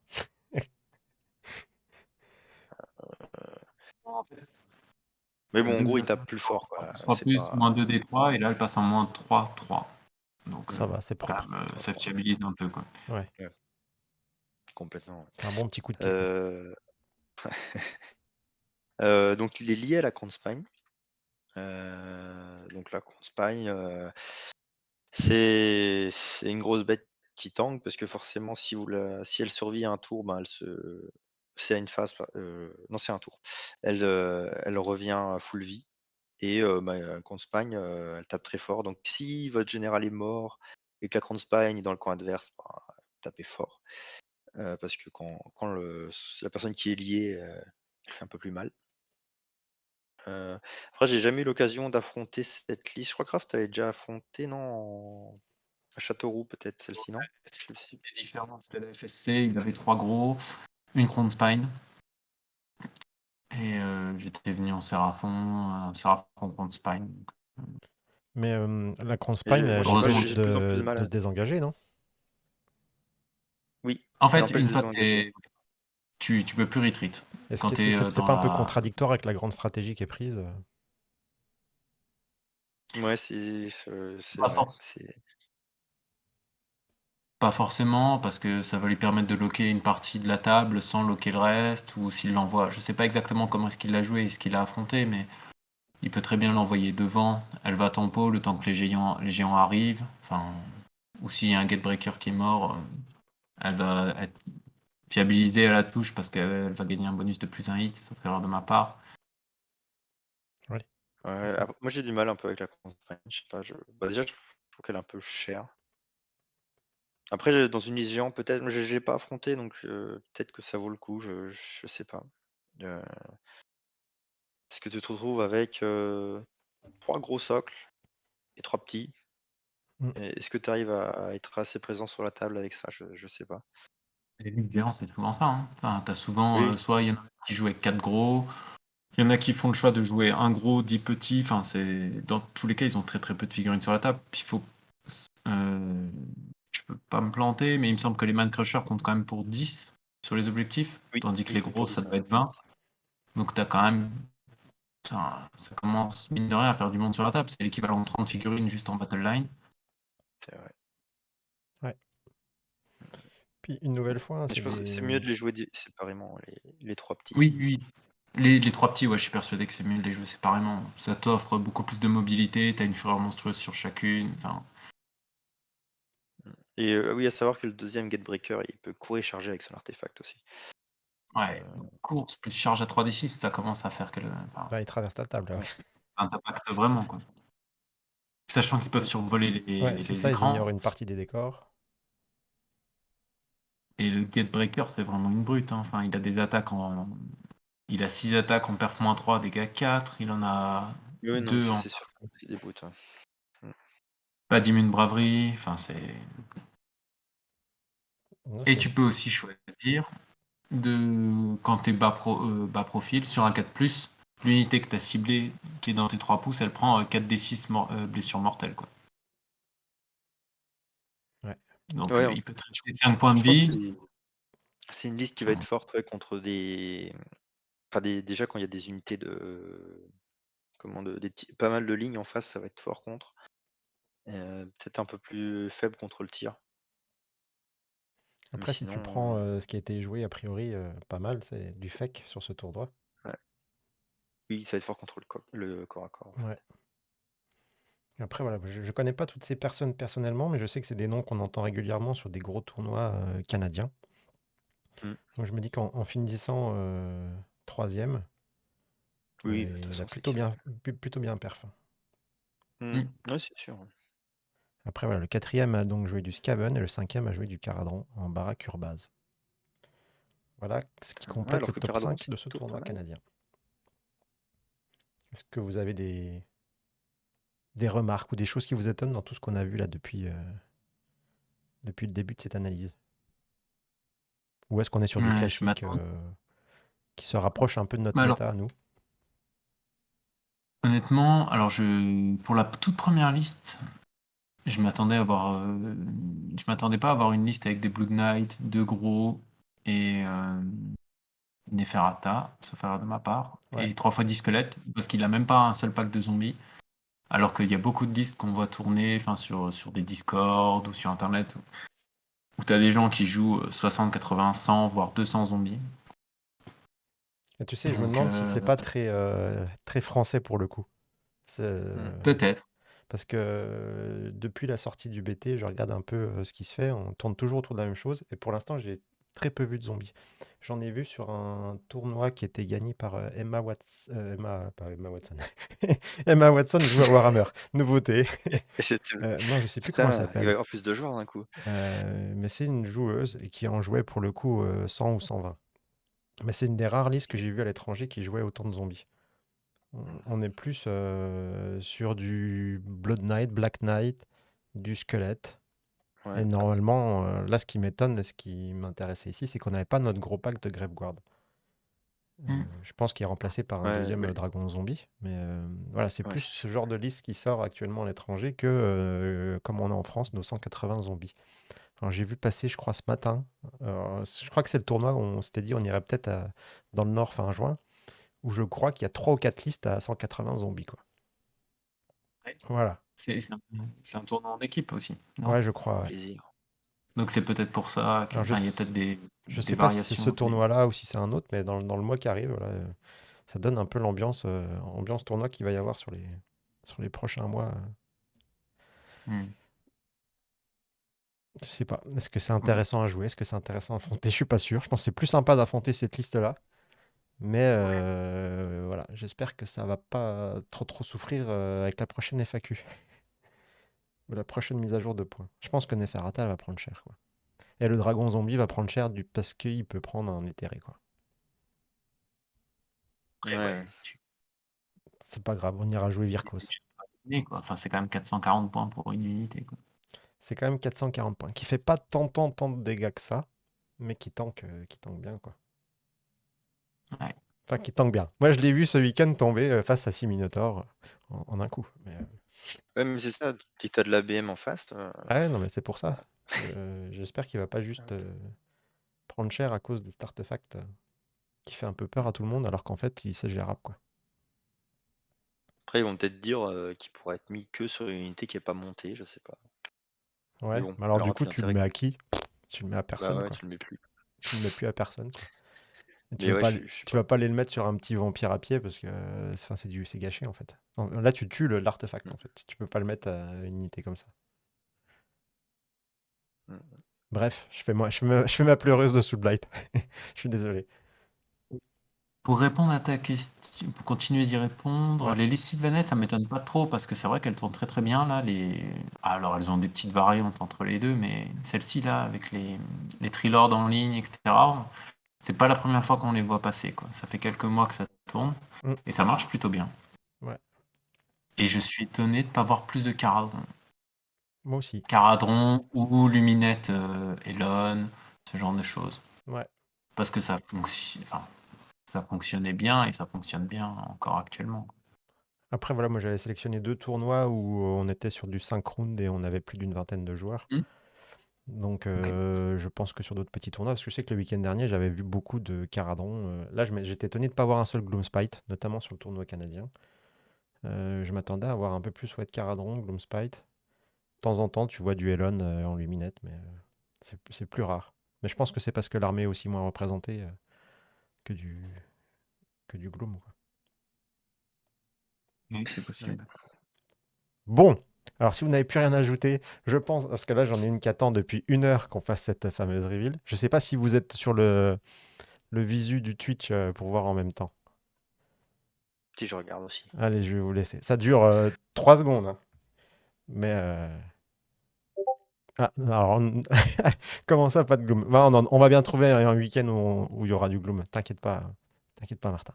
Mais bon, en gros, il 2 tape plus fort, quoi. soit C'est plus, pas. moins 2 D3, et là, elle passe en moins 3, 3. Donc, Ça va, c'est quand propre. même, ça fiabilise un peu, quoi. Ouais, Ouais, complètement. c'est un bon petit coup de pied, quoi. Euh, donc, il est lié à la Kronspagne. Donc, la Kronspagne, c'est une grosse bête qui tank parce que forcément, si elle survit à un tour, ben, c'est à une phase. Non, c'est un tour. Elle revient à full vie. Et Kronspagne, elle tape très fort. Donc, si votre général est mort et que la Kronspagne est dans le camp adverse, ben, tapez fort. Parce que quand la personne qui est liée, elle fait un peu plus mal. Après, j'ai jamais eu l'occasion d'affronter cette liste. Je crois que Raph, tu avais déjà affronté, non, à Châteauroux, peut-être celle-ci, non? C'était différent, c'était la FSC, il avait 3 gros, une Kronspagne. Et j'étais venu en Séraphon Kronspagne. Mais la Kronspagne, Moi, elle je sais pas, Heureusement. empêche j'ai de plus en plus de de mal. se désengager, non? Oui, En elle fait, empêche une de fois que désengager. tu peux plus retreat. Est-ce Quand que tu es c'est dans pas un peu la. contradictoire avec la grande stratégie qui est prise? Ouais, c'est Pas, vrai. forc- pas forcément, parce que ça va lui permettre de loquer une partie de la table sans loquer le reste, ou s'il l'envoie. Je sais pas exactement comment est-ce qu'il l'a joué et ce qu'il a affronté, mais il peut très bien l'envoyer devant. Elle va tempo le temps que les géants arrivent. Enfin, ou s'il y a un gatebreaker qui est mort, elle va être fiabilisée à la touche parce qu'elle va gagner un bonus de plus 1 hit, sauf erreur de ma part. Oui, c'est Ouais, ça. moi, j'ai du mal un peu avec la Kronspagne. Je sais pas. Bah, déjà, je trouve qu'elle est un peu chère. Après, dans une liste géant, peut-être, moi, je l'ai pas affronté, donc peut-être que ça vaut le coup, je sais pas. Est-ce que tu te retrouves avec 3 gros socles et 3 petits? Mm. Et est-ce que tu arrives à être assez présent sur la table avec ça? Je sais pas. Les ligues géants, c'est souvent ça. Hein. Enfin, t'as souvent, Oui, soit il y en a qui jouent avec 4 gros, il y en a qui font le choix de jouer un gros, 10 petits. Enfin, dans tous les cas, ils ont très très peu de figurines sur la table. Puis je peux pas me planter, mais il me semble que les Man Crushers comptent quand même pour 10 sur les objectifs, oui, tandis que oui, les compte pour gros, 10. ça doit être 20. Donc t'as quand même, ça commence mine de rien à faire du monde sur la table. C'est l'équivalent de 30 figurines juste en battle line. C'est vrai. Ouais. Puis une nouvelle fois, hein, Mais c'est je pense que c'est mieux de les jouer séparément, les 3 petits. Oui, oui. Les 3 petits, ouais, je suis persuadé que c'est mieux de les jouer séparément. Ça t'offre beaucoup plus de mobilité, t'as une fureur monstrueuse sur chacune. Enfin, Et oui, à savoir que le deuxième Gatebreaker, il peut courir et charger avec son artefact aussi. ouais, course plus charge à 3d6, ça commence à faire Là, il traverse la table. Là, ouais. un impact vraiment, quoi. Sachant qu'ils peuvent survoler Ouais, c'est les ça, ils ignorent écrans. une partie des décors. Et le Gatebreaker, c'est vraiment une brute. Hein. Enfin, il a des attaques en. Il a 6 attaques en perf -3, dégâts 4. Il en a Oui, non, mais 2 ça, en c'est sûr. C'est des brutes. pas d'immune braverie. Enfin, c'est. Non, Et tu peux aussi choisir quand tu es bas profil, sur un 4+, l'unité que tu as ciblée qui est dans tes 3 pouces, elle prend 4d6 blessures mortelles. Quoi. Ouais. Donc Ouais, il peut te rester 5 points de je pense que vie. c'est une liste qui va être forte, ouais, contre des. Enfin, déjà, quand il y a des unités de. Pas mal de lignes en face, ça va être fort contre. Peut-être un peu plus faible contre le tir. Mais Après, si tu sinon, prends ce qui a été joué, a priori, pas mal, c'est du fake sur ce tournoi. ouais. Oui, ça va être fort contre le corps à corps. Ouais. Après, voilà, je connais pas toutes ces personnes personnellement, mais je sais que c'est des noms qu'on entend régulièrement sur des gros tournois canadiens. Mm. Donc je me dis qu'en finissant troisième, Oui, de toute il a façon, c'est qu'il fait. plutôt bien perf. Ouais, c'est sûr. Après, voilà, le quatrième a donc joué du Skaven et le cinquième a joué du Caradron en baraque urbase. Voilà ce qui Ouais, complète alors le que top Caradron, 5 c'est de ce plutôt pas tournoi mal. canadien. Est-ce que vous avez des remarques ou des choses qui vous étonnent dans tout ce qu'on a vu là depuis le début de cette analyse? Ou est-ce qu'on est sur du Ouais, je classique m'attends. qui se rapproche un peu de notre Mais alors, méta à nous? honnêtement, pour la toute première liste, je m'attendais pas à avoir une liste avec des Blue Knight, 2 gros et Neferata, sauf erreur de ma part, Ouais. et 3 fois 10 squelettes, parce qu'il a même pas un seul pack de zombies. Alors qu'il y a beaucoup de listes qu'on voit tourner sur des Discord ou sur Internet où tu as des gens qui jouent 60, 80, 100, voire 200 zombies. Et tu sais, je me Donc, demande si c'est pas très français pour le coup. C'est, peut-être. Parce que depuis la sortie du BT, je regarde un peu ce qui se fait. On tourne toujours autour de la même chose. Et pour l'instant, j'ai très peu vu de zombies. J'en ai vu sur un tournoi qui était gagné par Emma Watson. Pas Emma Watson. Emma Watson joue à Warhammer. Nouveauté. J'étais Non, je sais plus comment elle putain, il va y s'appelle. avoir plus de joueurs d'un coup. Mais c'est une joueuse et qui en jouait pour le coup 100 ou 120. Mais c'est une des rares listes que j'ai vues à l'étranger qui jouait autant de zombies. On est plus sur du Blood Knight, Black Knight, du squelette. Ouais. Et normalement, là, ce qui m'étonne et ce qui m'intéressait ici, c'est qu'on n'avait pas notre gros pack de Graveguard. Je pense qu'il est remplacé par un Ouais, deuxième mais dragon zombie. Mais voilà, c'est ouais, plus c'est ce sûr. genre de liste qui sort actuellement à l'étranger que, comme on a en France, nos 180 zombies. Alors, j'ai vu passer, je crois, ce matin. Je crois que c'est le tournoi où on s'était dit on irait peut-être dans le nord fin juin, où je crois qu'il y a 3 ou 4 listes à 180 zombies, quoi. Ouais. Voilà. C'est un tournoi en équipe aussi, non? Ouais, je crois, ouais. Plaisir. Donc c'est peut-être pour ça Alors, il y a peut-être je des sais pas si c'est ce variations. tournoi-là ou si c'est un autre, mais dans le mois qui arrive, voilà, ça donne un peu ambiance tournoi qu'il va y avoir sur les prochains mois. Je sais pas. Est-ce que c'est Ouais. intéressant à jouer? Est-ce que c'est intéressant à affronter? Je suis pas sûr. Je pense que c'est plus sympa d'affronter cette liste-là. Mais voilà, j'espère que ça va pas trop souffrir avec la prochaine FAQ ou la prochaine mise à jour de points. Je pense que Neferata elle va prendre cher, quoi. Et le dragon zombie va prendre cher parce qu'il peut prendre un éthéré, quoi. Après, Ouais. ouais, C'est pas grave, on ira jouer Virkos. quoi. Enfin, c'est quand même 440 points pour une unité, quoi. C'est quand même 440 points, qui fait pas tant de dégâts que ça, mais qui tank bien, quoi. Ouais. Enfin, qui tank bien. Moi, je l'ai vu ce week-end tomber face à 6 Minotaurs en un coup. Ouais, mais c'est ça, si t'as de la BM en face, Ah ouais, non, mais c'est pour ça. J'espère qu'il va pas juste prendre cher à cause de cet artefact qui fait un peu peur à tout le monde, alors qu'en fait, c'est gérable, quoi. après ils vont peut-être dire qu'il pourrait être mis que sur une unité qui est pas montée, je sais pas. Mais Ouais, bon, mais il alors du aura coup, plus tu le d'intérêt. mets à qui? Tu le mets à Bah personne, ouais, quoi. tu le mets plus. Tu le mets plus à personne, quoi. Et Mais ouais, je sais tu pas. vas pas aller le mettre sur un petit vampire à pied parce que enfin, c'est gâché, en fait. Non, là, tu tues l'artefact, Mm. en fait. Tu peux pas le mettre à une unité comme ça. Mm. Bref, je fais ma pleureuse de Soulblight. Je suis désolé. Pour répondre à ta question, pour continuer d'y répondre, Ouais. les listes sylvanettes, ça m'étonne pas trop parce que c'est vrai qu'elles tournent très très bien là. Alors elles ont des petites variantes entre les deux, mais celle-ci là, avec les Trilords en ligne, etc., c'est pas la première fois qu'on les voit passer, quoi. Ça fait quelques mois que ça tourne Mm. et ça marche plutôt bien. Ouais. Et je suis étonné de ne pas voir plus de Caradron. Moi aussi. Caradron ou Luminette Elon, ce genre de choses. Ouais. Parce que ça fonctionnait bien et ça fonctionne bien encore actuellement. Après, voilà, moi j'avais sélectionné 2 tournois où on était sur du 5 rounds et on avait plus d'une vingtaine de joueurs. Hmm. Donc Ok. je pense que sur d'autres petits tournois, parce que je sais que le week-end dernier, j'avais vu beaucoup de Caradron. Là, j'étais étonné de ne pas avoir un seul Gloomspite, notamment sur le tournoi canadien. Je m'attendais à avoir un peu plus de Caradron, Gloomspite. De temps en temps, tu vois du Elon en luminette, mais c'est plus rare. Mais je pense que c'est parce que l'armée est aussi moins représentée que du Gloom, quoi. Oui, c'est Ouais. possible. Bon, alors si vous n'avez plus rien à ajouter, je pense, parce que là j'en ai une qui attend depuis 1 heure qu'on fasse cette fameuse reveal. Je sais pas si vous êtes sur le visu du Twitch pour voir en même temps. Si je regarde aussi. Allez, je vais vous laisser. Ça dure 3 secondes, hein. Mais ah, alors, comment ça, pas de Gloom? Bah, on va bien trouver un week-end où il y aura du Gloom. T'inquiète pas, Martin.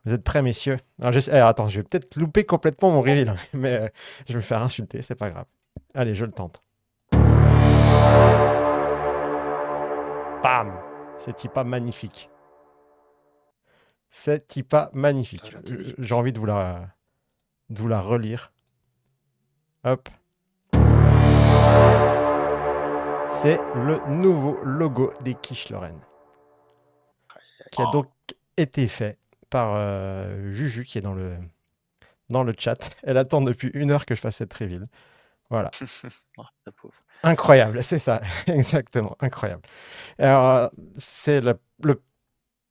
Vous êtes prêts, messieurs? Alors, attends, je vais peut-être louper complètement mon reveal, hein, mais je vais me faire insulter, c'est pas grave. Allez, je le tente. Bam! C'est Tipa magnifique. C'est Tipa magnifique. Très gentil. J'ai envie de vous la relire. Hop. C'est le nouveau logo des quiches Lorraine. qui a Oh. donc été fait par Juju, qui est dans le chat. Elle attend depuis 1 heure que je fasse cette reveal. Voilà. Oh, la pauvre. Incroyable, c'est ça, exactement, incroyable. Alors, c'est le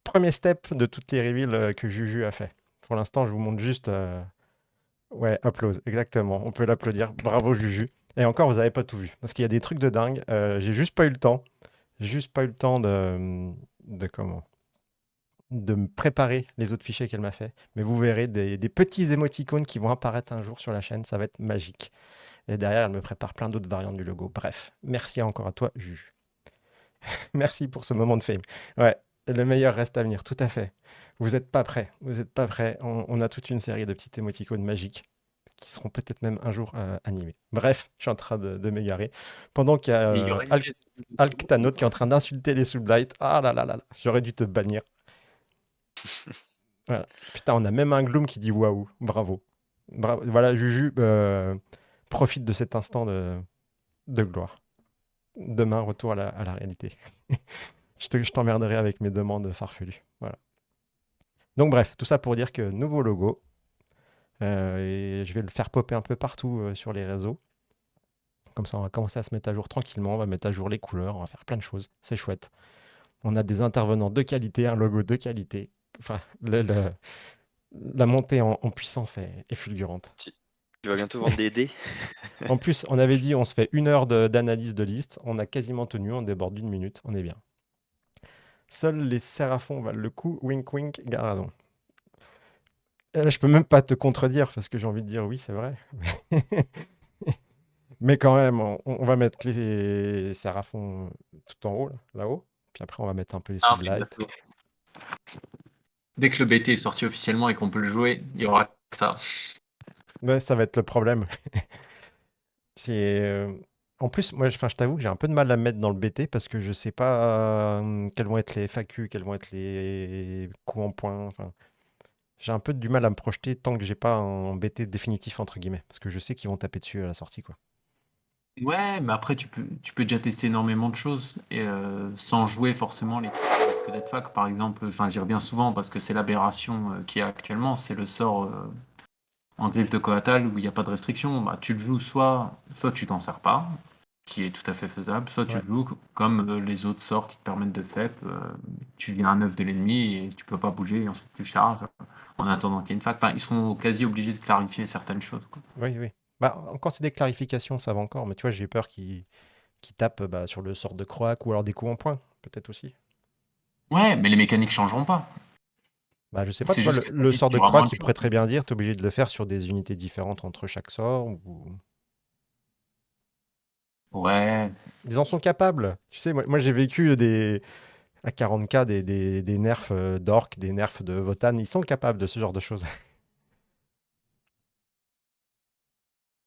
premier step de toutes les reveals que Juju a fait. Pour l'instant, je vous montre juste. Ouais, applause, exactement. On peut l'applaudir. Bravo, Juju. Et encore, vous n'avez pas tout vu. Parce qu'il y a des trucs de dingue. J'ai juste pas eu le temps. Juste pas eu le temps de comment? De me préparer les autres fichiers qu'elle m'a fait. Mais vous verrez des petits émoticônes qui vont apparaître un jour sur la chaîne. Ça va être magique. Et derrière, elle me prépare plein d'autres variantes du logo. Bref, merci encore à toi, Juju. Merci pour ce moment de fame. Ouais, le meilleur reste à venir, tout à fait. Vous n'êtes pas prêts. Vous n'êtes pas prêts. On a toute une série de petits émoticônes magiques qui seront peut-être même un jour animés. Bref, je suis en train de m'égarer. Pendant qu'il y a Et il y aurait une pièce de logo ou Alctanote qui est en pas? train d'insulter les Sublight. Ah là là là là, j'aurais dû te bannir. Voilà. Putain, on a même un Gloom qui dit waouh, bravo. Bravo. Voilà, Juju, profite de cet instant de gloire. Demain, retour à la réalité. Je t'emmerderai avec mes demandes farfelues. Voilà. Donc bref, tout ça pour dire que nouveau logo. Et je vais le faire popper un peu partout sur les réseaux. Comme ça, on va commencer à se mettre à jour tranquillement. On va mettre à jour les couleurs. On va faire plein de choses. C'est chouette. On a des intervenants de qualité, un logo de qualité. Enfin, la montée en puissance est fulgurante. Tu vas bientôt vendre des dés. En plus, on avait dit on se fait 1 heure d'analyse de liste. On a quasiment tenu. On déborde d'1 minute. On est bien. Seuls les Séraphons valent le coup. Wink wink, Garadon. Et là, je peux même pas te contredire parce que j'ai envie de dire oui, c'est vrai. Mais quand même, on va mettre les Séraphons tout en haut, là-haut. Puis après, on va mettre un peu les Ah, on fait une Sublight. asso. Dès que le BT est sorti officiellement et qu'on peut le jouer, il y aura que ça. Ouais, ça va être le problème. C'est, en plus, moi, je t'avoue que j'ai un peu de mal à me mettre dans le BT parce que je sais pas quels vont être les FAQ, quels vont être les coups en point. Enfin, j'ai un peu du mal à me projeter tant que j'ai pas un BT définitif, entre guillemets. Parce que je sais qu'ils vont taper dessus à la sortie, quoi. Ouais, mais après, tu peux déjà tester énormément de choses et sans jouer forcément les trucs qui risquent d'être fac, par exemple. Enfin, j'y reviens souvent parce que c'est l'aberration qu'il y a actuellement. C'est le sort en griffe de Coatal où il n'y a pas de restriction. Bah, tu le joues soit tu t'en sers pas, qui est tout à fait faisable, soit tu Ouais. le joues comme les autres sorts qui te permettent de FEP. Tu viens un œuf de l'ennemi et tu peux pas bouger et ensuite tu charges en attendant qu'il y ait une fac. Enfin, ils sont quasi obligés de clarifier certaines choses, quoi. Oui, oui. Bah, quand c'est des clarifications, ça va encore. Mais tu vois, j'ai peur qu'ils tapent sur le sort de Croak ou alors des coups en point, peut-être aussi. Ouais, mais les mécaniques changeront pas. Bah, je sais pas, tu C'est vois, juste le qu'il sort y de aura croix moins de qui pourrait choses. très bien dire, t'es obligé de le faire sur des unités différentes entre chaque sort. Ouais, Ils en sont capables. Tu sais, moi j'ai vécu à 40K des nerfs d'orc, des nerfs de Votan. Ils sont capables de ce genre de choses.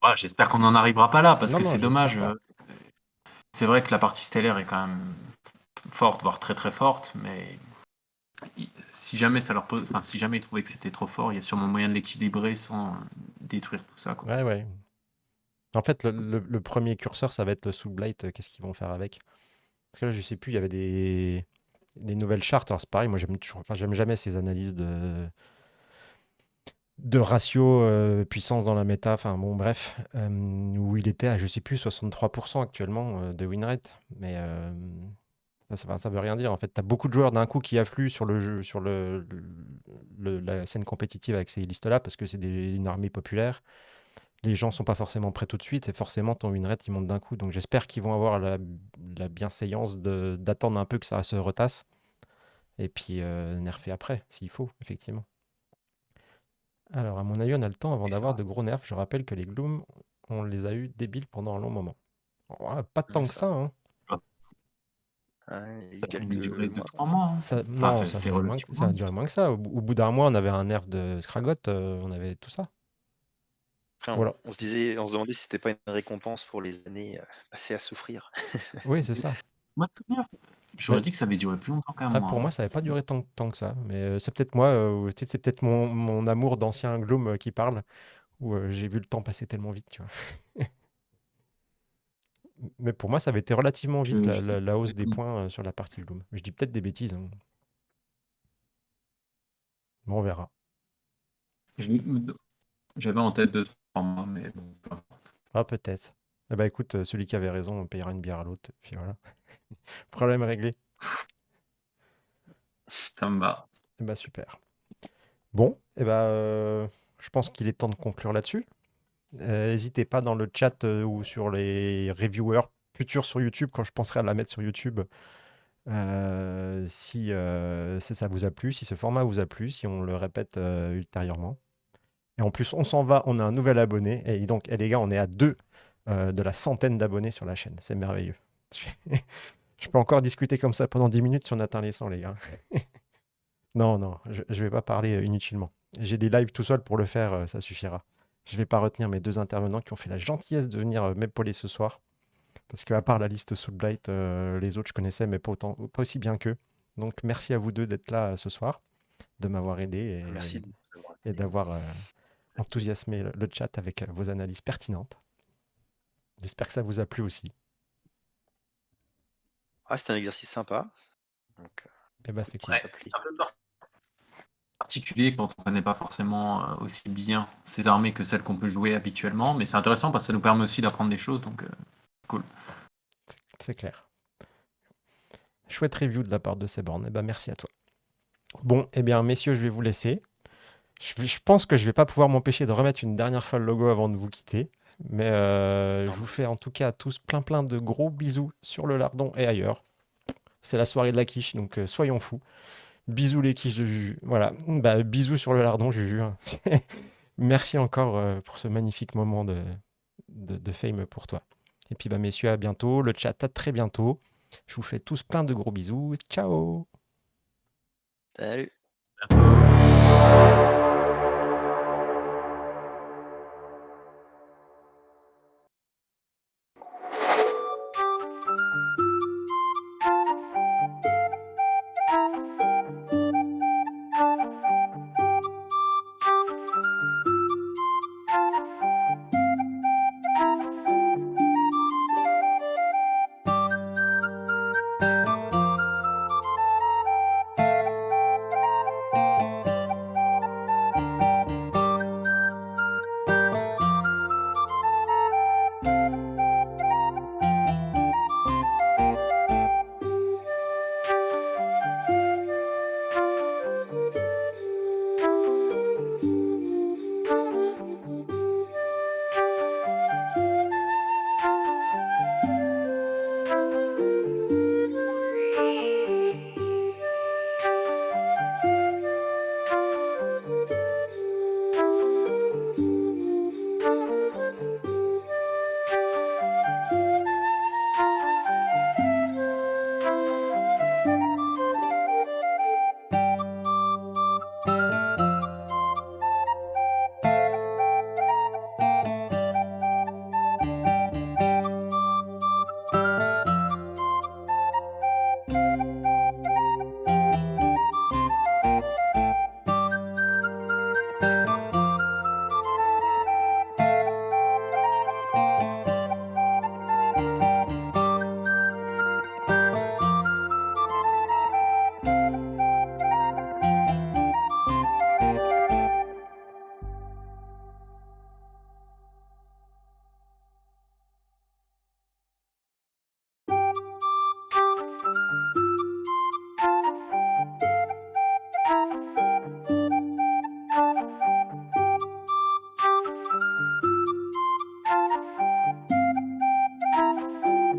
ouais, j'espère qu'on n'en arrivera pas là parce Non, que non, c'est j'espère dommage. pas. C'est vrai que la partie stellaire est quand même forte, voire très très forte, mais si jamais ça leur pose, enfin, si jamais ils trouvaient que c'était trop fort, il y a sûrement moyen de l'équilibrer sans détruire tout ça, quoi. Ouais, ouais. En fait, le premier curseur, ça va être le Soulblight. Qu'est-ce qu'ils vont faire avec? Parce que là, je sais plus, il y avait des nouvelles chartes. Alors, c'est pareil, moi, j'aime jamais ces analyses de ratio puissance dans la méta, enfin bon bref, où il était à je sais plus 63% actuellement de win rate, mais ça veut rien dire en fait. Tu as beaucoup de joueurs d'un coup qui affluent sur le jeu, sur la scène compétitive avec ces listes-là parce que c'est une armée populaire. Les gens sont pas forcément prêts tout de suite et forcément ton win rate il monte d'un coup. Donc j'espère qu'ils vont avoir la bienséance d'attendre un peu que ça se retasse et puis nerfer après s'il faut, effectivement. Alors, à mon avis, on a le temps avant Et ça d'avoir va. de gros nerfs. Je rappelle que les Gloom, on les a eu débiles pendant un long moment. Ouais, pas tant Ouais, que ça, hein. ouais, il y Ça a peut même quelques durer mois. 2-3 mois, hein. Enfin, Non, ça a c'est duré ça relativement. a duré moins que ça. Au bout d'un mois, on avait un nerf de Scragot, on avait tout ça. Après, Voilà. on se demandait si c'était pas une récompense pour les années passées à souffrir. Oui, c'est ça. Moi, tout bien. J'aurais Mais dit que ça avait duré plus longtemps qu'un mois, pour moi, hein. ça n'avait pas duré tant que ça. Mais c'est peut-être moi, c'est peut-être mon amour d'ancien Gloom qui parle, où j'ai vu le temps passer tellement vite, tu vois. Mais pour moi, ça avait été relativement vite, Je sais la hausse des exactement. points sur la partie Gloom. Je dis peut-être des bêtises, hein. Bon, on verra. J'avais en tête 2-3 mois, mais bon, peu importe. Ah, peut-être. Eh ben, écoute, celui qui avait raison, on payera une bière à l'autre. Puis voilà. Problème réglé. Ça me va. Eh ben, super. Bon, eh ben, je pense qu'il est temps de conclure là-dessus. N'hésitez pas dans le chat ou sur les reviewers futurs sur YouTube, quand je penserai à la mettre sur YouTube, si ça vous a plu, si ce format vous a plu, si on le répète ultérieurement. Et en plus, on s'en va, on a un nouvel abonné. Et donc, les gars, on est à 2 de la centaine d'abonnés sur la chaîne. C'est merveilleux. Je peux encore discuter comme ça pendant 10 minutes si on atteint les 100, les gars. Non, non, je ne vais pas parler inutilement. J'ai des lives tout seul pour le faire, ça suffira. Je ne vais pas retenir mes 2 intervenants qui ont fait la gentillesse de venir m'épauler ce soir. Parce qu'à part la liste Soulblight, les autres je connaissais, mais pas aussi bien qu'eux. Donc merci à vous deux d'être là ce soir, de m'avoir aidé Merci de nous avoir et aidés. d'avoir enthousiasmé le chat avec vos analyses pertinentes. J'espère que ça vous a plu aussi. Ah, c'était un exercice sympa. Donc, Et bah c'était petit cool. s'applique. Un peu particulier quand on connaît pas forcément aussi bien ces armées que celles qu'on peut jouer habituellement, mais c'est intéressant parce que ça nous permet aussi d'apprendre des choses, donc cool. C'est clair. Chouette review de la part de Seborn. Et bah merci à toi. Bon, eh bien messieurs, je vais vous laisser. Je pense que je vais pas pouvoir m'empêcher de remettre une dernière fois le logo avant de vous quitter. Mais je vous fais en tout cas à tous plein de gros bisous sur le lardon et ailleurs. C'est la soirée de la quiche, donc soyons fous. Bisous les quiches de Juju. Voilà, bah, bisous sur le lardon, Juju. Hein. Merci encore pour ce magnifique moment de fame pour toi. Et puis bah, messieurs, à bientôt. Le chat, à très bientôt. Je vous fais tous plein de gros bisous. Ciao. Salut. Bientôt.